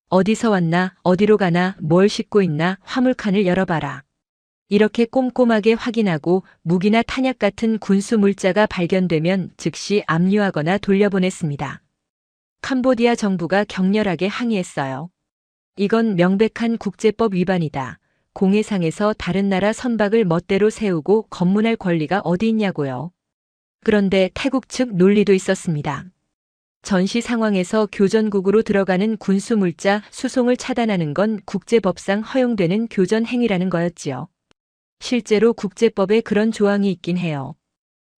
어디서 왔나, 어디로 가나, 뭘 싣고 있나, 화물칸을 열어봐라. 이렇게 꼼꼼하게 확인하고 무기나 탄약 같은 군수 물자가 발견되면 즉시 압류하거나 돌려보냈습니다. 캄보디아 정부가 격렬하게 항의했어요. 이건 명백한 국제법 위반이다. 공해상에서 다른 나라 선박을 멋대로 세우고 검문할 권리가 어디 있냐고요. 그런데 태국 측 논리도 있었습니다. 전시 상황에서 교전국으로 들어가는 군수 물자 수송을 차단하는 건 국제법상 허용되는 교전 행위라는 거였지요. 실제로 국제법에 그런 조항이 있긴 해요.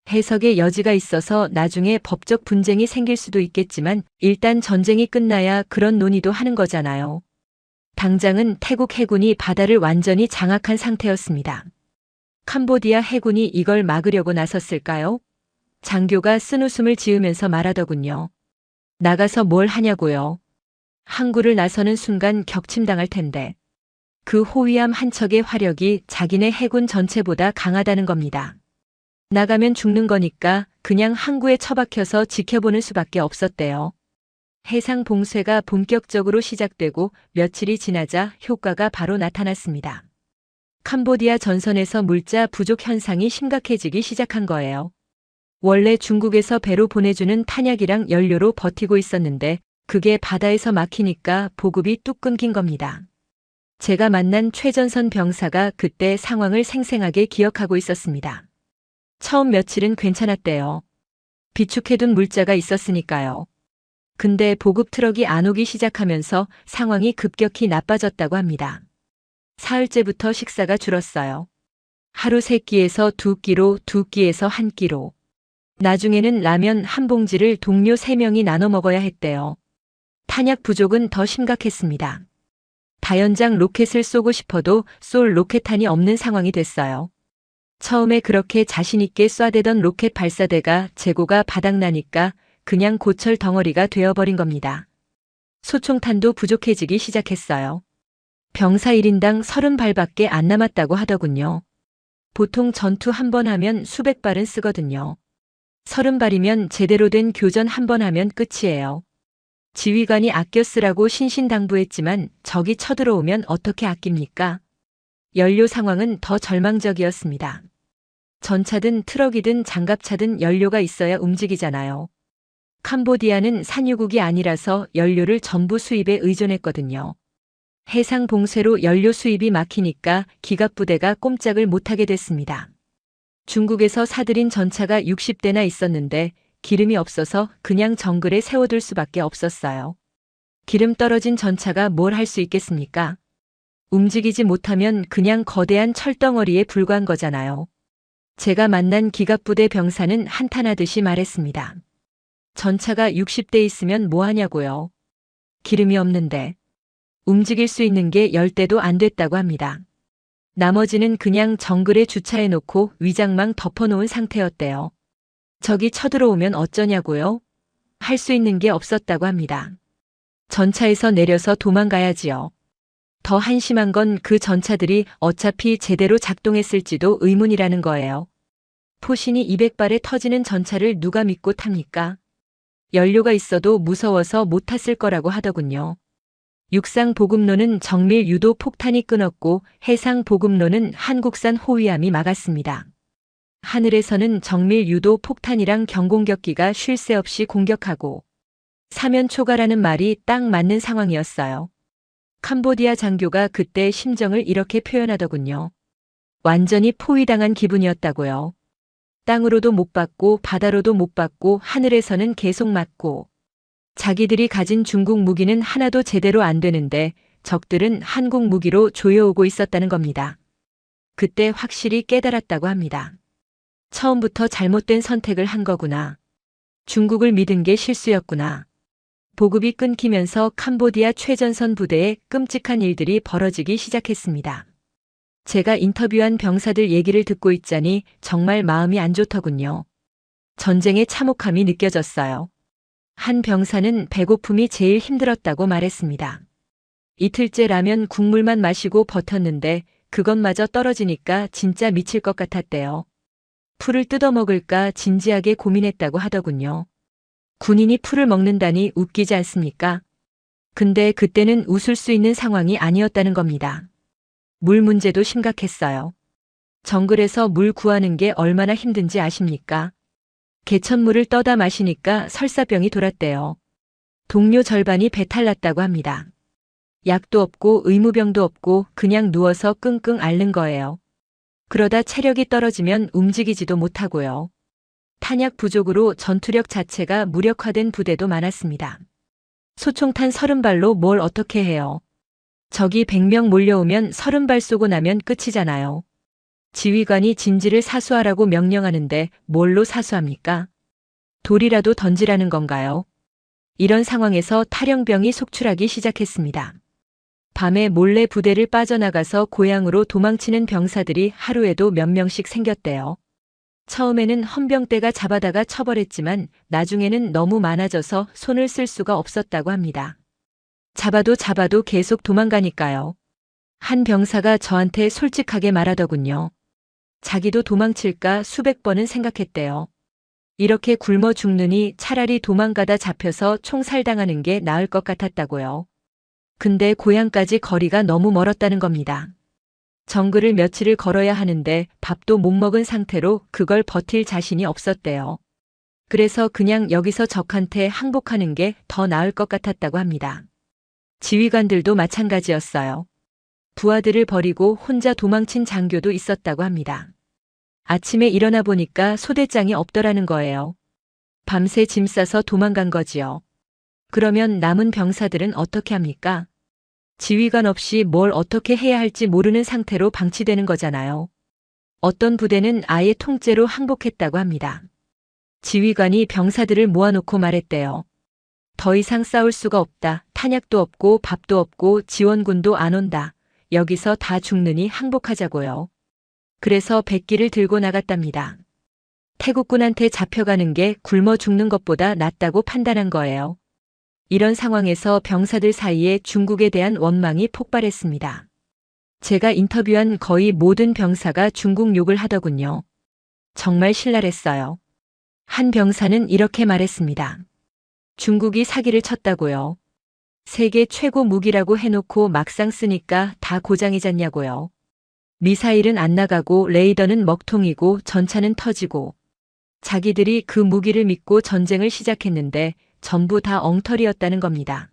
해석의 여지가 있어서 나중에 법적 분쟁이 생길 수도 있겠지만 일단 전쟁이 끝나야 그런 논의도 하는 거잖아요. 당장은 태국 해군이 바다를 완전히 장악한 상태였습니다. 캄보디아 해군이 이걸 막으려고 나섰을까요? 장교가 쓴웃음을 지으면서 말하더군요. 나가서 뭘 하냐고요. 항구를 나서는 순간 격침당할 텐데. 그 호위함 한 척의 화력이 자기네 해군 전체보다 강하다는 겁니다. 나가면 죽는 거니까 그냥 항구에 처박혀서 지켜보는 수밖에 없었대요. 해상 봉쇄가 본격적으로 시작되고 며칠이 지나자 효과가 바로 나타났습니다. 캄보디아 전선에서 물자 부족 현상이 심각해지기 시작한 거예요. 원래 중국에서 배로 보내주는 탄약이랑 연료로 버티고 있었는데 그게 바다에서 막히니까 보급이 뚝 끊긴 겁니다. 제가 만난 최전선 병사가 그때 상황을 생생하게 기억하고 있었습니다. 처음 며칠은 괜찮았대요. 비축해둔 물자가 있었으니까요. 근데 보급 트럭이 안 오기 시작하면서 상황이 급격히 나빠졌다고 합니다. 사흘째부터 식사가 줄었어요. 하루 3끼에서 2끼로, 2끼에서 1끼로. 나중에는 라면 한 봉지를 동료 3명이 나눠 먹어야 했대요. 탄약 부족은 더 심각했습니다. 다연장 로켓을 쏘고 싶어도 쏠 로켓탄이 없는 상황이 됐어요. 처음에 그렇게 자신있게 쏴대던 로켓 발사대가 재고가 바닥나니까 그냥 고철 덩어리가 되어버린 겁니다. 소총탄도 부족해지기 시작했어요. 병사 1인당 30발밖에 안 남았다고 하더군요. 보통 전투 한 번 하면 수백 발은 쓰거든요. 30발이면 제대로 된 교전 한 번 하면 끝이에요. 지휘관이 아껴 쓰라고 신신당부했지만 적이 쳐들어오면 어떻게 아낍니까? 연료 상황은 더 절망적이었습니다. 전차든 트럭이든 장갑차든 연료가 있어야 움직이잖아요. 캄보디아는 산유국이 아니라서 연료를 전부 수입에 의존했거든요. 해상 봉쇄로 연료 수입이 막히니까 기갑부대가 꼼짝을 못하게 됐습니다. 중국에서 사들인 전차가 60대나 있었는데 기름이 없어서 그냥 정글에 세워둘 수밖에 없었어요. 기름 떨어진 전차가 뭘 할 수 있겠습니까? 움직이지 못하면 그냥 거대한 철덩어리에 불과한 거잖아요. 제가 만난 기갑부대 병사는 한탄하듯이 말했습니다. 전차가 60대 있으면 뭐 하냐고요. 기름이 없는데. 움직일 수 있는 게 10대도 안 됐다고 합니다. 나머지는 그냥 정글에 주차해놓고 위장망 덮어놓은 상태였대요. 적이 쳐들어오면 어쩌냐고요? 할 수 있는 게 없었다고 합니다. 전차에서 내려서 도망가야지요. 더 한심한 건 그 전차들이 어차피 제대로 작동했을지도 의문이라는 거예요. 포신이 200발에 터지는 전차를 누가 믿고 탑니까? 연료가 있어도 무서워서 못 탔을 거라고 하더군요. 육상 보급로는 정밀 유도 폭탄이 끊었고 해상 보급로는 한국산 호위함이 막았습니다. 하늘에서는 정밀 유도 폭탄이랑 경공격기가 쉴 새 없이 공격하고 사면 초가라는 말이 딱 맞는 상황이었어요. 캄보디아 장교가 그때 심정을 이렇게 표현하더군요. 완전히 포위당한 기분이었다고요. 땅으로도 못 받고 바다로도 못 받고 하늘에서는 계속 맞고 자기들이 가진 중국 무기는 하나도 제대로 안 되는데 적들은 한국 무기로 조여오고 있었다는 겁니다. 그때 확실히 깨달았다고 합니다. 처음부터 잘못된 선택을 한 거구나. 중국을 믿은 게 실수였구나. 보급이 끊기면서 캄보디아 최전선 부대에 끔찍한 일들이 벌어지기 시작했습니다. 제가 인터뷰한 병사들 얘기를 듣고 있자니 정말 마음이 안 좋더군요. 전쟁의 참혹함이 느껴졌어요. 한 병사는 배고픔이 제일 힘들었다고 말했습니다. 이틀째 라면 국물만 마시고 버텼는데 그것마저 떨어지니까 진짜 미칠 것 같았대요. 풀을 뜯어먹을까 진지하게 고민했다고 하더군요. 군인이 풀을 먹는다니 웃기지 않습니까? 근데 그때는 웃을 수 있는 상황이 아니었다는 겁니다. 물 문제도 심각했어요. 정글에서 물 구하는 게 얼마나 힘든지 아십니까? 개천물을 떠다 마시니까 설사병이 돌았대요. 동료 절반이 배탈 났다고 합니다. 약도 없고 의무병도 없고 그냥 누워서 끙끙 앓는 거예요. 그러다 체력이 떨어지면 움직이지도 못하고요. 탄약 부족으로 전투력 자체가 무력화된 부대도 많았습니다. 소총탄 30발로 뭘 어떻게 해요? 적이 100명 몰려오면 30발 쏘고 나면 끝이잖아요. 지휘관이 진지를 사수하라고 명령하는데 뭘로 사수합니까? 돌이라도 던지라는 건가요? 이런 상황에서 탈영병이 속출하기 시작했습니다. 밤에 몰래 부대를 빠져나가서 고향으로 도망치는 병사들이 하루에도 몇 명씩 생겼대요. 처음에는 헌병대가 잡아다가 처벌했지만 나중에는 너무 많아져서 손을 쓸 수가 없었다고 합니다. 잡아도 계속 도망가니까요. 한 병사가 저한테 솔직하게 말하더군요. 자기도 도망칠까 수백 번은 생각했대요. 이렇게 굶어 죽느니 차라리 도망가다 잡혀서 총살당하는 게 나을 것 같았다고요. 근데 고향까지 거리가 너무 멀었다는 겁니다. 정글을 며칠을 걸어야 하는데 밥도 못 먹은 상태로 그걸 버틸 자신이 없었대요. 그래서 그냥 여기서 적한테 항복하는 게 더 나을 것 같았다고 합니다. 지휘관들도 마찬가지였어요. 부하들을 버리고 혼자 도망친 장교도 있었다고 합니다. 아침에 일어나 보니까 소대장이 없더라는 거예요. 밤새 짐 싸서 도망간 거지요. 그러면 남은 병사들은 어떻게 합니까? 지휘관 없이 뭘 어떻게 해야 할지 모르는 상태로 방치되는 거잖아요. 어떤 부대는 아예 통째로 항복했다고 합니다. 지휘관이 병사들을 모아놓고 말했대요. 더 이상 싸울 수가 없다. 탄약도 없고 밥도 없고 지원군도 안 온다. 여기서 다 죽느니 항복하자고요. 그래서 백기를 들고 나갔답니다. 태국군한테 잡혀가는 게 굶어 죽는 것보다 낫다고 판단한 거예요. 이런 상황에서 병사들 사이에 중국에 대한 원망이 폭발했습니다. 제가 인터뷰한 거의 모든 병사가 중국 욕을 하더군요. 정말 신랄했어요. 한 병사는 이렇게 말했습니다. 중국이 사기를 쳤다고요. 세계 최고 무기라고 해놓고 막상 쓰니까 다 고장이잖냐고요. 미사일은 안 나가고 레이더는 먹통이고 전차는 터지고 자기들이 그 무기를 믿고 전쟁을 시작했는데 전부 다 엉터리였다는 겁니다.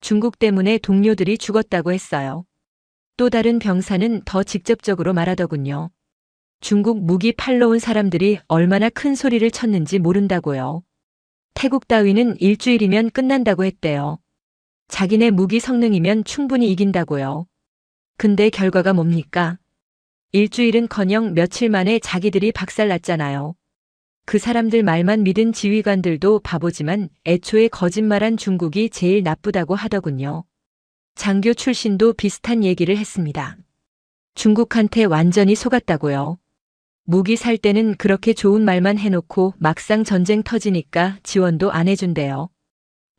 중국 때문에 동료들이 죽었다고 했어요. 또 다른 병사는 더 직접적으로 말하더군요. 중국 무기 팔러 온 사람들이 얼마나 큰 소리를 쳤는지 모른다고요. 태국 따위는 일주일이면 끝난다고 했대요. 자기네 무기 성능이면 충분히 이긴다고요. 근데 결과가 뭡니까? 일주일은커녕 며칠 만에 자기들이 박살났잖아요. 그 사람들 말만 믿은 지휘관들도 바보지만 애초에 거짓말한 중국이 제일 나쁘다고 하더군요. 장교 출신도 비슷한 얘기를 했습니다. 중국한테 완전히 속았다고요. 무기 살 때는 그렇게 좋은 말만 해놓고 막상 전쟁 터지니까 지원도 안 해준대요.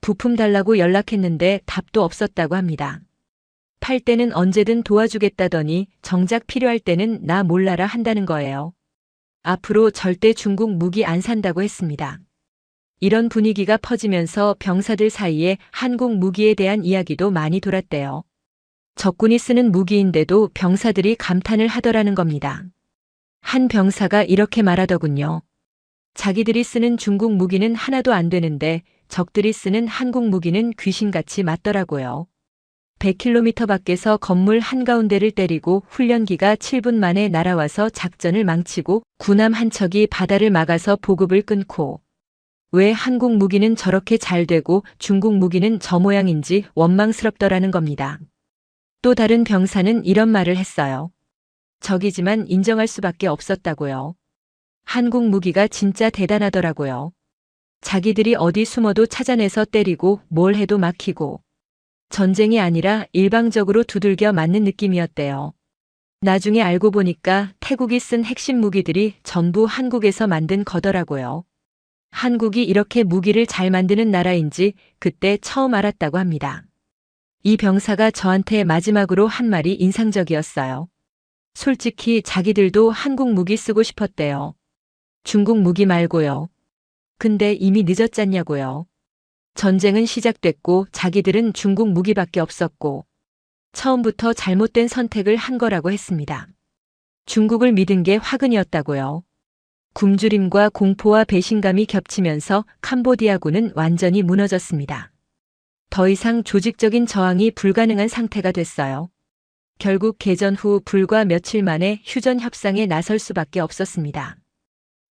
부품 달라고 연락했는데 답도 없었다고 합니다. 팔 때는 언제든 도와주겠다더니 정작 필요할 때는 나 몰라라 한다는 거예요. 앞으로 절대 중국 무기 안 산다고 했습니다. 이런 분위기가 퍼지면서 병사들 사이에 한국 무기에 대한 이야기도 많이 돌았대요. 적군이 쓰는 무기인데도 병사들이 감탄을 하더라는 겁니다. 한 병사가 이렇게 말하더군요. 자기들이 쓰는 중국 무기는 하나도 안 되는데 적들이 쓰는 한국 무기는 귀신같이 맞더라고요. 100km 밖에서 건물 한가운데를 때리고 훈련기가 7분 만에 날아와서 작전을 망치고 군함 한 척이 바다를 막아서 보급을 끊고 왜 한국 무기는 저렇게 잘 되고 중국 무기는 저 모양인지 원망스럽더라는 겁니다. 또 다른 병사는 이런 말을 했어요. 적이지만 인정할 수밖에 없었다고요. 한국 무기가 진짜 대단하더라고요. 자기들이 어디 숨어도 찾아내서 때리고 뭘 해도 막히고 전쟁이 아니라 일방적으로 두들겨 맞는 느낌이었대요. 나중에 알고 보니까 태국이 쓴 핵심 무기들이 전부 한국에서 만든 거더라고요. 한국이 이렇게 무기를 잘 만드는 나라인지 그때 처음 알았다고 합니다. 이 병사가 저한테 마지막으로 한 말이 인상적이었어요. 솔직히 자기들도 한국 무기 쓰고 싶었대요. 중국 무기 말고요. 근데 이미 늦었잖냐고요. 전쟁은 시작됐고 자기들은 중국 무기밖에 없었고 처음부터 잘못된 선택을 한 거라고 했습니다. 중국을 믿은 게 화근이었다고요. 굶주림과 공포와 배신감이 겹치면서 캄보디아군은 완전히 무너졌습니다. 더 이상 조직적인 저항이 불가능한 상태가 됐어요. 결국 개전 후 불과 며칠 만에 휴전 협상에 나설 수밖에 없었습니다.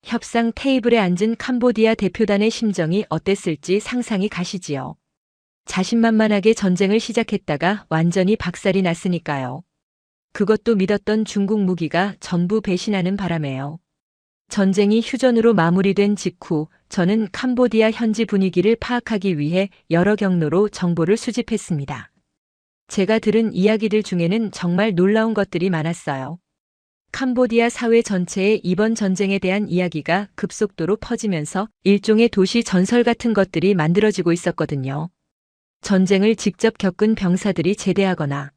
협상 테이블에 앉은 캄보디아 대표단의 심정이 어땠을지 상상이 가시지요. 자신만만하게 전쟁을 시작했다가 완전히 박살이 났으니까요. 그것도 믿었던 중국 무기가 전부 배신하는 바람에요. 전쟁이 휴전으로 마무리된 직후 저는 캄보디아 현지 분위기를 파악하기 위해 여러 경로로 정보를 수집했습니다. 제가 들은 이야기들 중에는 정말 놀라운 것들이 많았어요. 캄보디아 사회 전체에 이번 전쟁에 대한 이야기가 급속도로 퍼지면서 일종의 도시 전설 같은 것들이 만들어지고 있었거든요. 전쟁을 직접 겪은 병사들이 제대하거나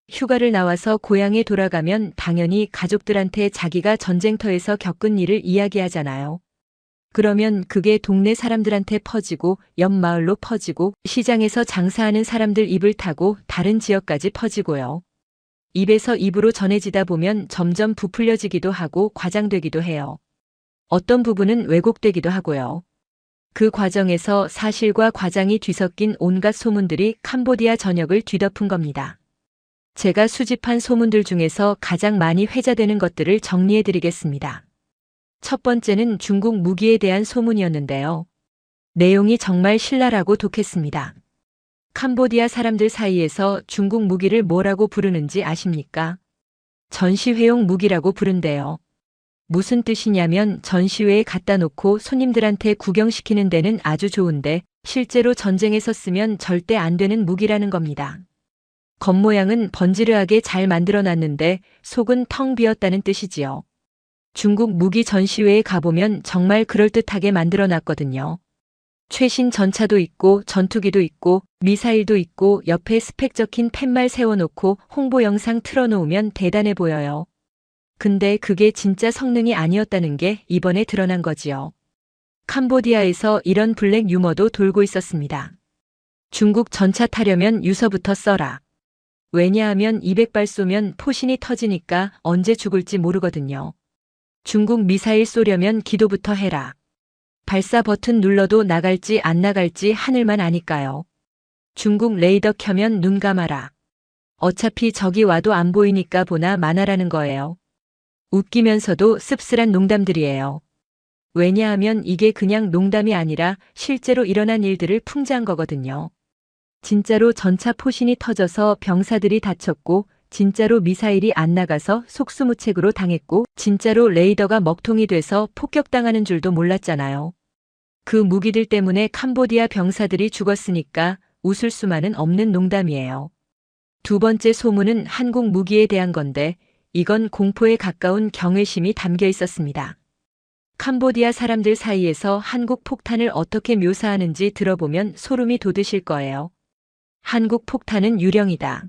휴가를 나와서 고향에 돌아가면 당연히 가족들한테 자기가 전쟁터에서 겪은 일을 이야기하잖아요. 그러면 그게 동네 사람들한테 퍼지고 옆 마을로 퍼지고 시장에서 장사하는 사람들 입을 타고 다른 지역까지 퍼지고요. 입에서 입으로 전해지다 보면 점점 부풀려지기도 하고 과장되기도 해요. 어떤 부분은 왜곡되기도 하고요. 그 과정에서 사실과 과장이 뒤섞인 온갖 소문들이 캄보디아 전역을 뒤덮은 겁니다. 제가 수집한 소문들 중에서 가장 많이 회자되는 것들을 정리해드리겠습니다. 첫 번째는 중국 무기에 대한 소문이었는데요. 내용이 정말 신랄하고 독했습니다. 캄보디아 사람들 사이에서 중국 무기를 뭐라고 부르는지 아십니까? 전시회용 무기라고 부른대요. 무슨 뜻이냐면 전시회에 갖다 놓고 손님들한테 구경시키는 데는 아주 좋은데 실제로 전쟁에서 쓰면 절대 안 되는 무기라는 겁니다. 겉모양은 번지르하게 잘 만들어 놨는데 속은 텅 비었다는 뜻이지요. 중국 무기 전시회에 가보면 정말 그럴듯하게 만들어 놨거든요. 최신 전차도 있고 전투기도 있고 미사일도 있고 옆에 스펙 적힌 팻말 세워놓고 홍보 영상 틀어놓으면 대단해 보여요. 근데 그게 진짜 성능이 아니었다는 게 이번에 드러난 거지요. 캄보디아에서 이런 블랙 유머도 돌고 있었습니다. 중국 전차 타려면 유서부터 써라. 왜냐하면 200발 쏘면 포신이 터지니까 언제 죽을지 모르거든요. 중국 미사일 쏘려면 기도부터 해라. 발사 버튼 눌러도 나갈지 안 나갈지 하늘만 아니까요. 중국 레이더 켜면 눈 감아라. 어차피 적이 와도 안 보이니까 보나 마나라는 거예요. 웃기면서도 씁쓸한 농담들이에요. 왜냐하면 이게 그냥 농담이 아니라 실제로 일어난 일들을 풍자한 거거든요. 진짜로 전차 포신이 터져서 병사들이 다쳤고 진짜로 미사일이 안 나가서 속수무책으로 당했고 진짜로 레이더가 먹통이 돼서 폭격당하는 줄도 몰랐잖아요. 그 무기들 때문에 캄보디아 병사들이 죽었으니까 웃을 수만은 없는 농담이에요. 두 번째 소문은 한국 무기에 대한 건데 이건 공포에 가까운 경외심이 담겨 있었습니다. 캄보디아 사람들 사이에서 한국 폭탄을 어떻게 묘사하는지 들어보면 소름이 돋으실 거예요. 한국 폭탄은 유령이다.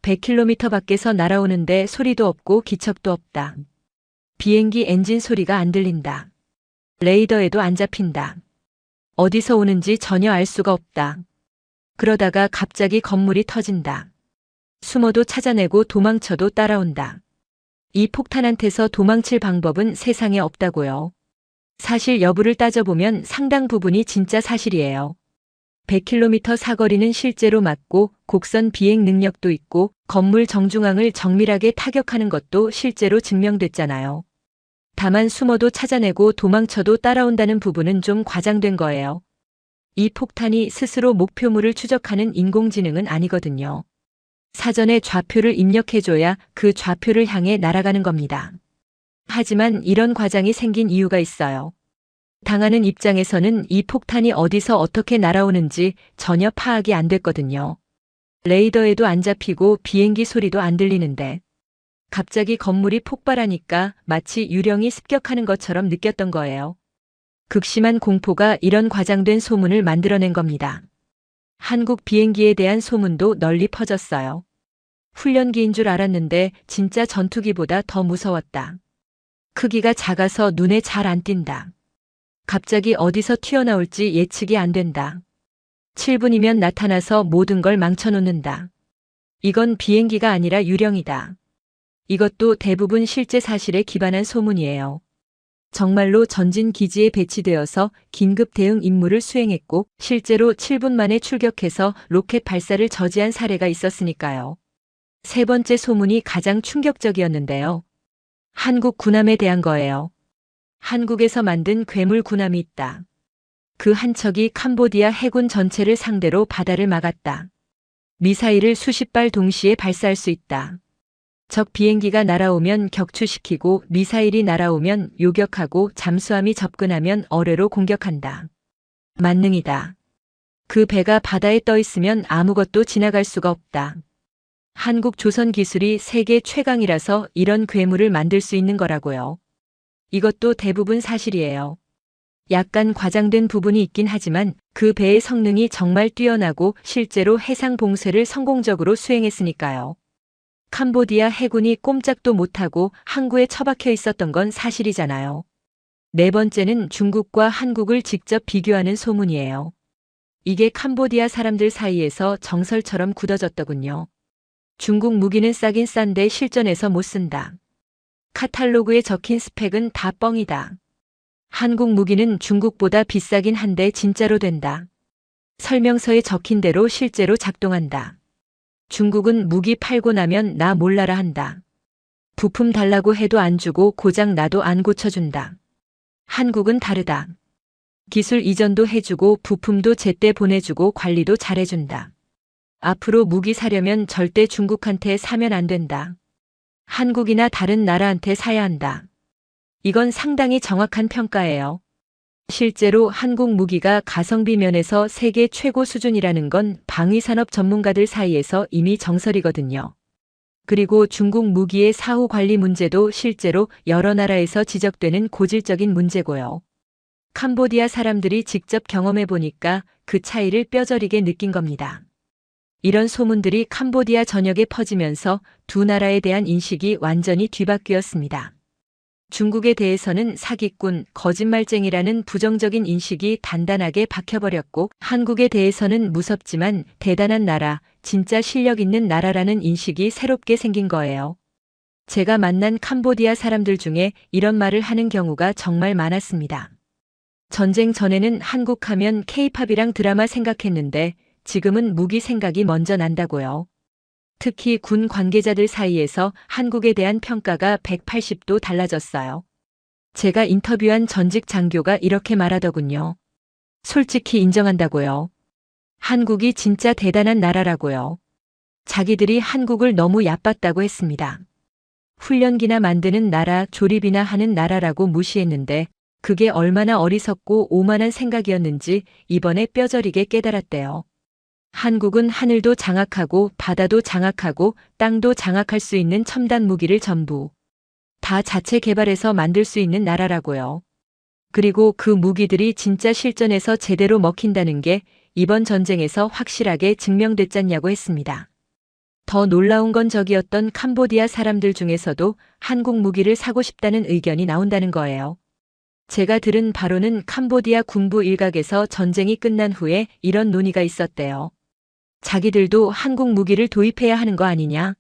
100km 밖에서 날아오는데 소리도 없고 기척도 없다. 비행기 엔진 소리가 안 들린다. 레이더에도 안 잡힌다. 어디서 오는지 전혀 알 수가 없다. 그러다가 갑자기 건물이 터진다. 숨어도 찾아내고 도망쳐도 따라온다. 이 폭탄한테서 도망칠 방법은 세상에 없다고요. 사실 여부를 따져보면 상당 부분이 진짜 사실이에요. 100km 사거리는 실제로 맞고 곡선 비행 능력도 있고 건물 정중앙을 정밀하게 타격하는 것도 실제로 증명됐잖아요. 다만 숨어도 찾아내고 도망쳐도 따라온다는 부분은 좀 과장된 거예요. 이 폭탄이 스스로 목표물을 추적하는 인공지능은 아니거든요. 사전에 좌표를 입력해줘야 그 좌표를 향해 날아가는 겁니다. 하지만 이런 과장이 생긴 이유가 있어요. 당하는 입장에서는 이 폭탄이 어디서 어떻게 날아오는지 전혀 파악이 안 됐거든요. 레이더에도 안 잡히고 비행기 소리도 안 들리는데 갑자기 건물이 폭발하니까 마치 유령이 습격하는 것처럼 느꼈던 거예요. 극심한 공포가 이런 과장된 소문을 만들어낸 겁니다. 한국 비행기에 대한 소문도 널리 퍼졌어요. 훈련기인 줄 알았는데 진짜 전투기보다 더 무서웠다. 크기가 작아서 눈에 잘 안 띈다. 갑자기 어디서 튀어나올지 예측이 안 된다. 7분이면 나타나서 모든 걸 망쳐놓는다. 이건 비행기가 아니라 유령이다. 이것도 대부분 실제 사실에 기반한 소문이에요. 정말로 전진 기지에 배치되어서 긴급 대응 임무를 수행했고 실제로 7분 만에 출격해서 로켓 발사를 저지한 사례가 있었으니까요. 세 번째 소문이 가장 충격적이었는데요. 한국 군함에 대한 거예요. 한국에서 만든 괴물 군함이 있다. 그 한 척이 캄보디아 해군 전체를 상대로 바다를 막았다. 미사일을 수십 발 동시에 발사할 수 있다. 적 비행기가 날아오면 격추시키고 미사일이 날아오면 요격하고 잠수함이 접근하면 어뢰로 공격한다. 만능이다. 그 배가 바다에 떠 있으면 아무것도 지나갈 수가 없다. 한국 조선 기술이 세계 최강이라서 이런 괴물을 만들 수 있는 거라고요. 이것도 대부분 사실이에요. 약간 과장된 부분이 있긴 하지만 그 배의 성능이 정말 뛰어나고 실제로 해상 봉쇄를 성공적으로 수행했으니까요. 캄보디아 해군이 꼼짝도 못하고 항구에 처박혀 있었던 건 사실이잖아요. 네 번째는 중국과 한국을 직접 비교하는 소문이에요. 이게 캄보디아 사람들 사이에서 정설처럼 굳어졌더군요. 중국 무기는 싸긴 싼데 실전에서 못 쓴다. 카탈로그에 적힌 스펙은 다 뻥이다. 한국 무기는 중국보다 비싸긴 한데 진짜로 된다. 설명서에 적힌 대로 실제로 작동한다. 중국은 무기 팔고 나면 나 몰라라 한다. 부품 달라고 해도 안 주고 고장 나도 안 고쳐준다. 한국은 다르다. 기술 이전도 해주고 부품도 제때 보내주고 관리도 잘해준다. 앞으로 무기 사려면 절대 중국한테 사면 안 된다. 한국이나 다른 나라한테 사야 한다. 이건 상당히 정확한 평가예요. 실제로 한국 무기가 가성비 면에서 세계 최고 수준이라는 건 방위산업 전문가들 사이에서 이미 정설이거든요. 그리고 중국 무기의 사후 관리 문제도 실제로 여러 나라에서 지적되는 고질적인 문제고요. 캄보디아 사람들이 직접 경험해 보니까 그 차이를 뼈저리게 느낀 겁니다. 이런 소문들이 캄보디아 전역에 퍼지면서 두 나라에 대한 인식이 완전히 뒤바뀌었습니다. 중국에 대해서는 사기꾼, 거짓말쟁이라는 부정적인 인식이 단단하게 박혀버렸고 한국에 대해서는 무섭지만 대단한 나라, 진짜 실력 있는 나라라는 인식이 새롭게 생긴 거예요. 제가 만난 캄보디아 사람들 중에 이런 말을 하는 경우가 정말 많았습니다. 전쟁 전에는 한국 하면 K-팝이랑 드라마 생각했는데 지금은 무기 생각이 먼저 난다고요. 특히 군 관계자들 사이에서 한국에 대한 평가가 180도 달라졌어요. 제가 인터뷰한 전직 장교가 이렇게 말하더군요. 솔직히 인정한다고요. 한국이 진짜 대단한 나라라고요. 자기들이 한국을 너무 얕봤다고 했습니다. 훈련기나 만드는 나라, 조립이나 하는 나라라고 무시했는데 그게 얼마나 어리석고 오만한 생각이었는지 이번에 뼈저리게 깨달았대요. 한국은 하늘도 장악하고 바다도 장악하고 땅도 장악할 수 있는 첨단 무기를 전부 다 자체 개발해서 만들 수 있는 나라라고요. 그리고 그 무기들이 진짜 실전에서 제대로 먹힌다는 게 이번 전쟁에서 확실하게 증명됐잖냐고 했습니다. 더 놀라운 건 적이었던 캄보디아 사람들 중에서도 한국 무기를 사고 싶다는 의견이 나온다는 거예요. 제가 들은 바로는 캄보디아 군부 일각에서 전쟁이 끝난 후에 이런 논의가 있었대요. 자기들도 한국 무기를 도입해야 하는 거 아니냐?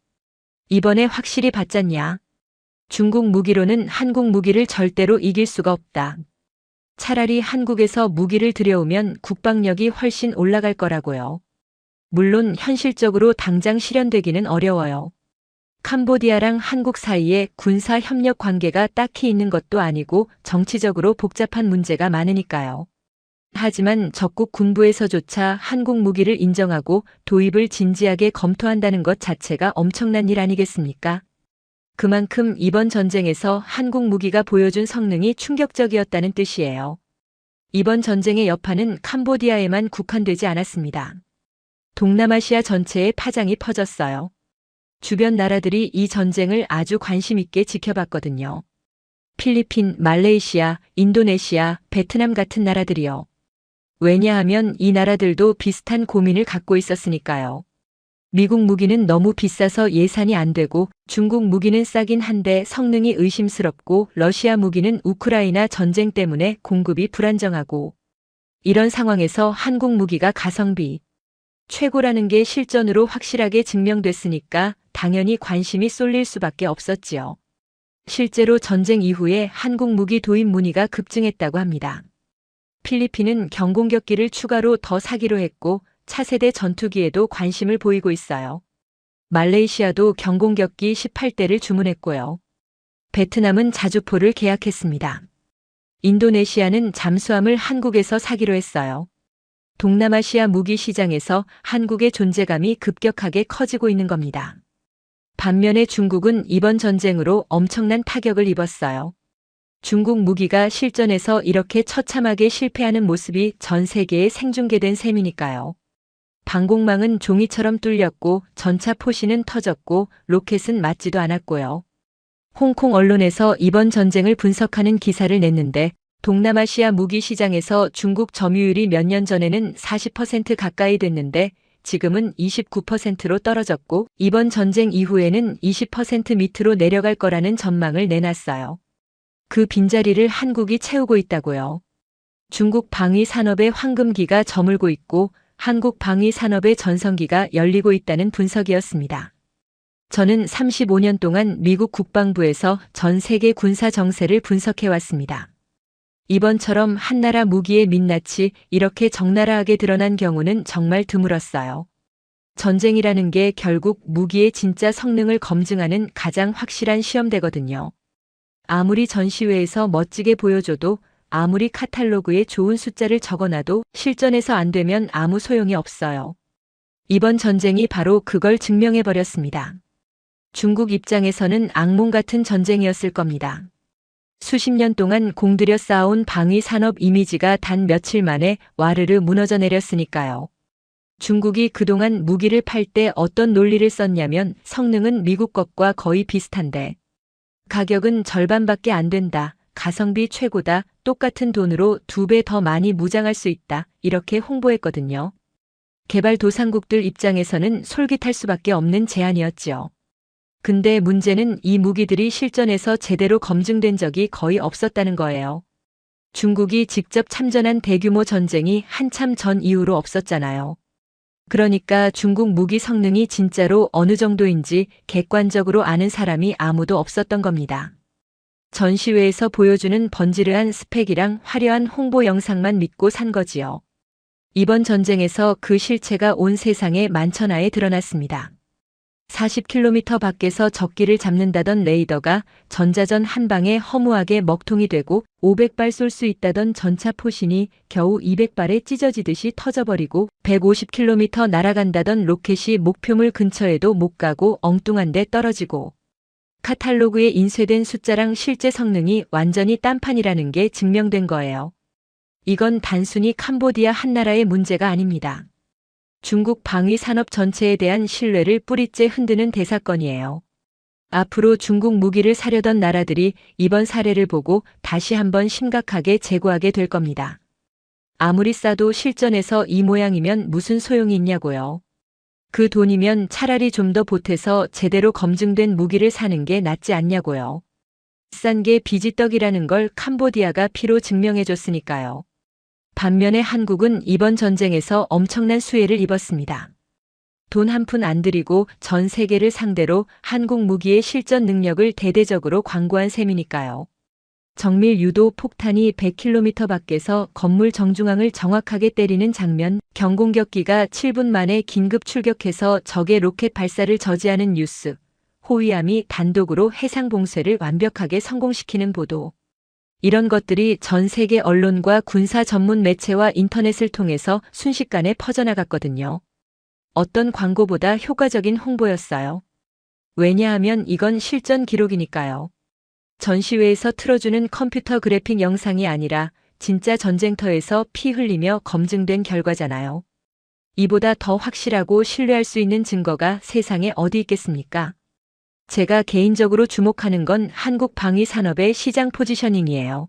이번에 확실히 받잖냐? 중국 무기로는 한국 무기를 절대로 이길 수가 없다. 차라리 한국에서 무기를 들여오면 국방력이 훨씬 올라갈 거라고요. 물론 현실적으로 당장 실현되기는 어려워요. 캄보디아랑 한국 사이에 군사 협력 관계가 딱히 있는 것도 아니고 정치적으로 복잡한 문제가 많으니까요. 하지만 적국 군부에서조차 한국 무기를 인정하고 도입을 진지하게 검토한다는 것 자체가 엄청난 일 아니겠습니까? 그만큼 이번 전쟁에서 한국 무기가 보여준 성능이 충격적이었다는 뜻이에요. 이번 전쟁의 여파는 캄보디아에만 국한되지 않았습니다. 동남아시아 전체에 파장이 퍼졌어요. 주변 나라들이 이 전쟁을 아주 관심 있게 지켜봤거든요. 필리핀, 말레이시아, 인도네시아, 베트남 같은 나라들이요. 왜냐하면 이 나라들도 비슷한 고민을 갖고 있었으니까요. 미국 무기는 너무 비싸서 예산이 안 되고 중국 무기는 싸긴 한데 성능이 의심스럽고 러시아 무기는 우크라이나 전쟁 때문에 공급이 불안정하고 이런 상황에서 한국 무기가 가성비 최고라는 게 실전으로 확실하게 증명됐으니까 당연히 관심이 쏠릴 수밖에 없었지요. 실제로 전쟁 이후에 한국 무기 도입 문의가 급증했다고 합니다. 필리핀은 경공격기를 추가로 더 사기로 했고 차세대 전투기에도 관심을 보이고 있어요. 말레이시아도 경공격기 18대를 주문했고요. 베트남은 자주포를 계약했습니다. 인도네시아는 잠수함을 한국에서 사기로 했어요. 동남아시아 무기 시장에서 한국의 존재감이 급격하게 커지고 있는 겁니다. 반면에 중국은 이번 전쟁으로 엄청난 타격을 입었어요. 중국 무기가 실전에서 이렇게 처참하게 실패하는 모습이 전 세계에 생중계된 셈이니까요. 방공망은 종이처럼 뚫렸고 전차 포신은 터졌고 로켓은 맞지도 않았고요. 홍콩 언론에서 이번 전쟁을 분석하는 기사를 냈는데 동남아시아 무기 시장에서 중국 점유율이 몇 년 전에는 40% 가까이 됐는데 지금은 29%로 떨어졌고 이번 전쟁 이후에는 20% 밑으로 내려갈 거라는 전망을 내놨어요. 그 빈자리를 한국이 채우고 있다고요. 중국 방위 산업의 황금기가 저물고 있고 한국 방위 산업의 전성기가 열리고 있다는 분석이었습니다. 저는 35년 동안 미국 국방부에서 전 세계 군사 정세를 분석해왔습니다. 이번처럼 한나라 무기의 민낯이 이렇게 적나라하게 드러난 경우는 정말 드물었어요. 전쟁이라는 게 결국 무기의 진짜 성능을 검증하는 가장 확실한 시험대거든요. 아무리 전시회에서 멋지게 보여줘도 아무리 카탈로그에 좋은 숫자를 적어놔도 실전에서 안 되면 아무 소용이 없어요. 이번 전쟁이 바로 그걸 증명해버렸습니다. 중국 입장에서는 악몽 같은 전쟁이었을 겁니다. 수십 년 동안 공들여 쌓아온 방위 산업 이미지가 단 며칠 만에 와르르 무너져 내렸으니까요. 중국이 그동안 무기를 팔 때 어떤 논리를 썼냐면 성능은 미국 것과 거의 비슷한데 가격은 절반밖에 안 된다. 가성비 최고다. 똑같은 돈으로 2배 더 많이 무장할 수 있다. 이렇게 홍보했거든요. 개발도상국들 입장에서는 솔깃할 수밖에 없는 제안이었지요. 근데 문제는 이 무기들이 실전에서 제대로 검증된 적이 거의 없었다는 거예요. 중국이 직접 참전한 대규모 전쟁이 한참 전 이후로 없었잖아요. 그러니까 중국 무기 성능이 진짜로 어느 정도인지 객관적으로 아는 사람이 아무도 없었던 겁니다. 전시회에서 보여주는 번지르한 스펙이랑 화려한 홍보 영상만 믿고 산 거지요. 이번 전쟁에서 그 실체가 온 세상에 만천하에 드러났습니다. 40km 밖에서 적기를 잡는다던 레이더가 전자전 한 방에 허무하게 먹통이 되고 500발 쏠 수 있다던 전차 포신이 겨우 200발에 찢어지듯이 터져버리고 150km 날아간다던 로켓이 목표물 근처에도 못 가고 엉뚱한 데 떨어지고 카탈로그에 인쇄된 숫자랑 실제 성능이 완전히 딴판이라는 게 증명된 거예요. 이건 단순히 캄보디아 한나라의 문제가 아닙니다. 중국 방위 산업 전체에 대한 신뢰를 뿌리째 흔드는 대사건이에요. 앞으로 중국 무기를 사려던 나라들이 이번 사례를 보고 다시 한번 심각하게 재고하게 될 겁니다. 아무리 싸도 실전에서 이 모양이면 무슨 소용이 있냐고요. 그 돈이면 차라리 좀 더 보태서 제대로 검증된 무기를 사는 게 낫지 않냐고요. 비싼 게 비지떡이라는 걸 캄보디아가 피로 증명해줬으니까요. 반면에 한국은 이번 전쟁에서 엄청난 수혜를 입었습니다. 돈 한 푼 안 들이고 전 세계를 상대로 한국 무기의 실전 능력을 대대적으로 광고한 셈이니까요. 정밀 유도 폭탄이 100km 밖에서 건물 정중앙을 정확하게 때리는 장면, 경공격기가 7분 만에 긴급 출격해서 적의 로켓 발사를 저지하는 뉴스, 호위함이 단독으로 해상 봉쇄를 완벽하게 성공시키는 보도. 이런 것들이 전 세계 언론과 군사 전문 매체와 인터넷을 통해서 순식간에 퍼져나갔거든요. 어떤 광고보다 효과적인 홍보였어요. 왜냐하면 이건 실전 기록이니까요. 전시회에서 틀어주는 컴퓨터 그래픽 영상이 아니라 진짜 전쟁터에서 피 흘리며 검증된 결과잖아요. 이보다 더 확실하고 신뢰할 수 있는 증거가 세상에 어디 있겠습니까? 제가 개인적으로 주목하는 건 한국 방위 산업의 시장 포지셔닝이에요.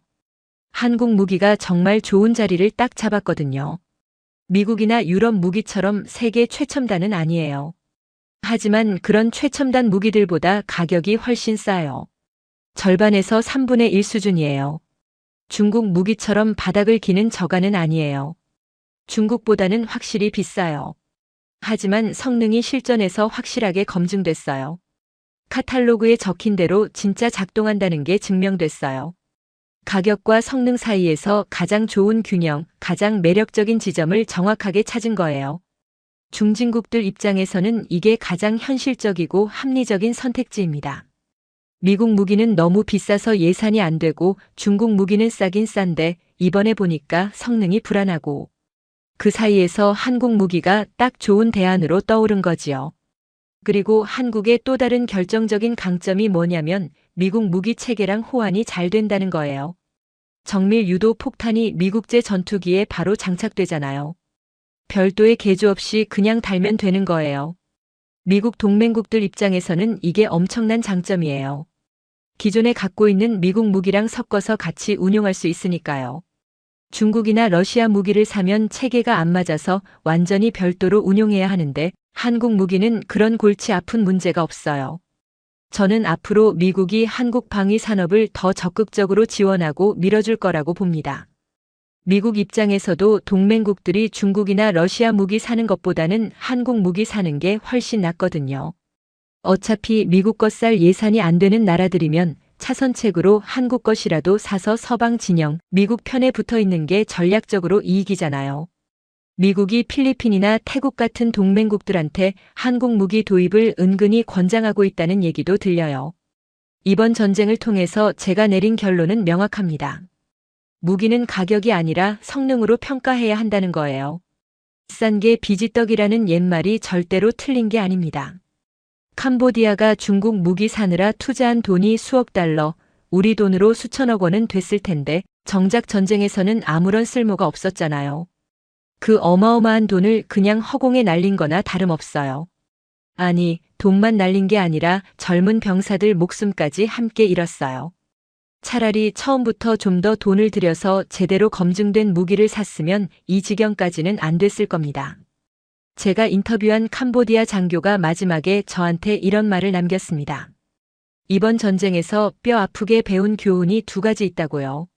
한국 무기가 정말 좋은 자리를 딱 잡았거든요. 미국이나 유럽 무기처럼 세계 최첨단은 아니에요. 하지만 그런 최첨단 무기들보다 가격이 훨씬 싸요. 절반에서 3분의 1 수준이에요. 중국 무기처럼 바닥을 기는 저가는 아니에요. 중국보다는 확실히 비싸요. 하지만 성능이 실전에서 확실하게 검증됐어요. 카탈로그에 적힌 대로 진짜 작동한다는 게 증명됐어요. 가격과 성능 사이에서 가장 좋은 균형, 가장 매력적인 지점을 정확하게 찾은 거예요. 중진국들 입장에서는 이게 가장 현실적이고 합리적인 선택지입니다. 미국 무기는 너무 비싸서 예산이 안 되고 중국 무기는 싸긴 싼데 이번에 보니까 성능이 불안하고 그 사이에서 한국 무기가 딱 좋은 대안으로 떠오른 거지요. 그리고 한국의 또 다른 결정적인 강점이 뭐냐면 미국 무기 체계랑 호환이 잘 된다는 거예요. 정밀 유도 폭탄이 미국제 전투기에 바로 장착되잖아요. 별도의 개조 없이 그냥 달면 되는 거예요. 미국 동맹국들 입장에서는 이게 엄청난 장점이에요. 기존에 갖고 있는 미국 무기랑 섞어서 같이 운용할 수 있으니까요. 중국이나 러시아 무기를 사면 체계가 안 맞아서 완전히 별도로 운용해야 하는데 한국 무기는 그런 골치 아픈 문제가 없어요. 저는 앞으로 미국이 한국 방위 산업을 더 적극적으로 지원하고 밀어줄 거라고 봅니다. 미국 입장에서도 동맹국들이 중국이나 러시아 무기 사는 것보다는 한국 무기 사는 게 훨씬 낫거든요. 어차피 미국 것 살 예산이 안 되는 나라들이면 차선책으로 한국 것이라도 사서 서방 진영, 미국 편에 붙어 있는 게 전략적으로 이익이잖아요. 미국이 필리핀이나 태국 같은 동맹국들한테 한국 무기 도입을 은근히 권장하고 있다는 얘기도 들려요. 이번 전쟁을 통해서 제가 내린 결론은 명확합니다. 무기는 가격이 아니라 성능으로 평가해야 한다는 거예요. 비싼 게 비지떡이라는 옛말이 절대로 틀린 게 아닙니다. 캄보디아가 중국 무기 사느라 투자한 돈이 수억 달러, 우리 돈으로 수천억 원은 됐을 텐데 정작 전쟁에서는 아무런 쓸모가 없었잖아요. 그 어마어마한 돈을 그냥 허공에 날린 거나 다름없어요. 아니, 돈만 날린 게 아니라 젊은 병사들 목숨까지 함께 잃었어요. 차라리 처음부터 좀 더 돈을 들여서 제대로 검증된 무기를 샀으면 이 지경까지는 안 됐을 겁니다. 제가 인터뷰한 캄보디아 장교가 마지막에 저한테 이런 말을 남겼습니다. 이번 전쟁에서 뼈 아프게 배운 교훈이 두 가지 있다고요.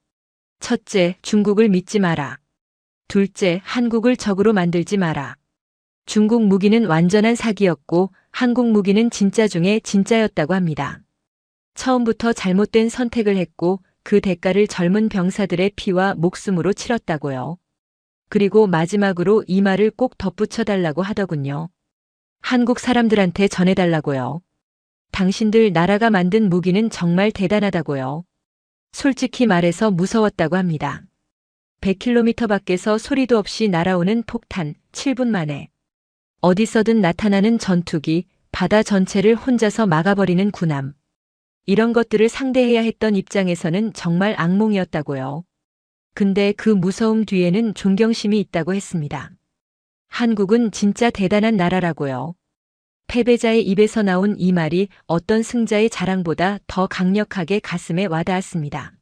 첫째, 중국을 믿지 마라. 둘째, 한국을 적으로 만들지 마라. 중국 무기는 완전한 사기였고 한국 무기는 진짜 중에 진짜였다고 합니다. 처음부터 잘못된 선택을 했고 그 대가를 젊은 병사들의 피와 목숨으로 치렀다고요. 그리고 마지막으로 이 말을 꼭 덧붙여 달라고 하더군요. 한국 사람들한테 전해달라고요. 당신들 나라가 만든 무기는 정말 대단하다고요. 솔직히 말해서 무서웠다고 합니다. 100km 밖에서 소리도 없이 날아오는 폭탄, 7분 만에. 어디서든 나타나는 전투기, 바다 전체를 혼자서 막아버리는 군함. 이런 것들을 상대해야 했던 입장에서는 정말 악몽이었다고요. 근데 그 무서움 뒤에는 존경심이 있다고 했습니다. 한국은 진짜 대단한 나라라고요. 패배자의 입에서 나온 이 말이 어떤 승자의 자랑보다 더 강력하게 가슴에 와닿았습니다.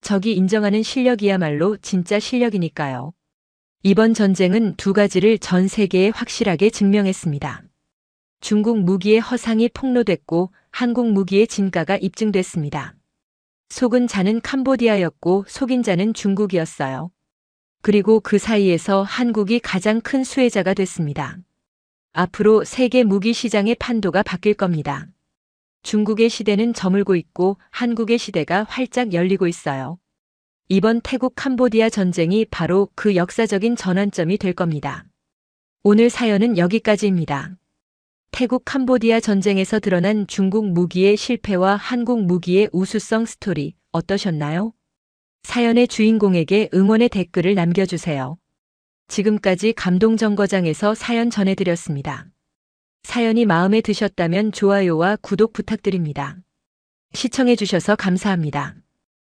적이 인정하는 실력이야말로 진짜 실력이니까요. 이번 전쟁은 두 가지를 전 세계에 확실하게 증명했습니다. 중국 무기의 허상이 폭로됐고 한국 무기의 진가가 입증됐습니다. 속은 자는 캄보디아였고 속인 자는 중국이었어요. 그리고 그 사이에서 한국이 가장 큰 수혜자가 됐습니다. 앞으로 세계 무기 시장의 판도가 바뀔 겁니다. 중국의 시대는 저물고 있고 한국의 시대가 활짝 열리고 있어요. 이번 태국 캄보디아 전쟁이 바로 그 역사적인 전환점이 될 겁니다. 오늘 사연은 여기까지입니다. 태국 캄보디아 전쟁에서 드러난 중국 무기의 실패와 한국 무기의 우수성 스토리 어떠셨나요? 사연의 주인공에게 응원의 댓글을 남겨주세요. 지금까지 감동정거장에서 사연 전해드렸습니다. 사연이 마음에 드셨다면 좋아요와 구독 부탁드립니다. 시청해주셔서 감사합니다.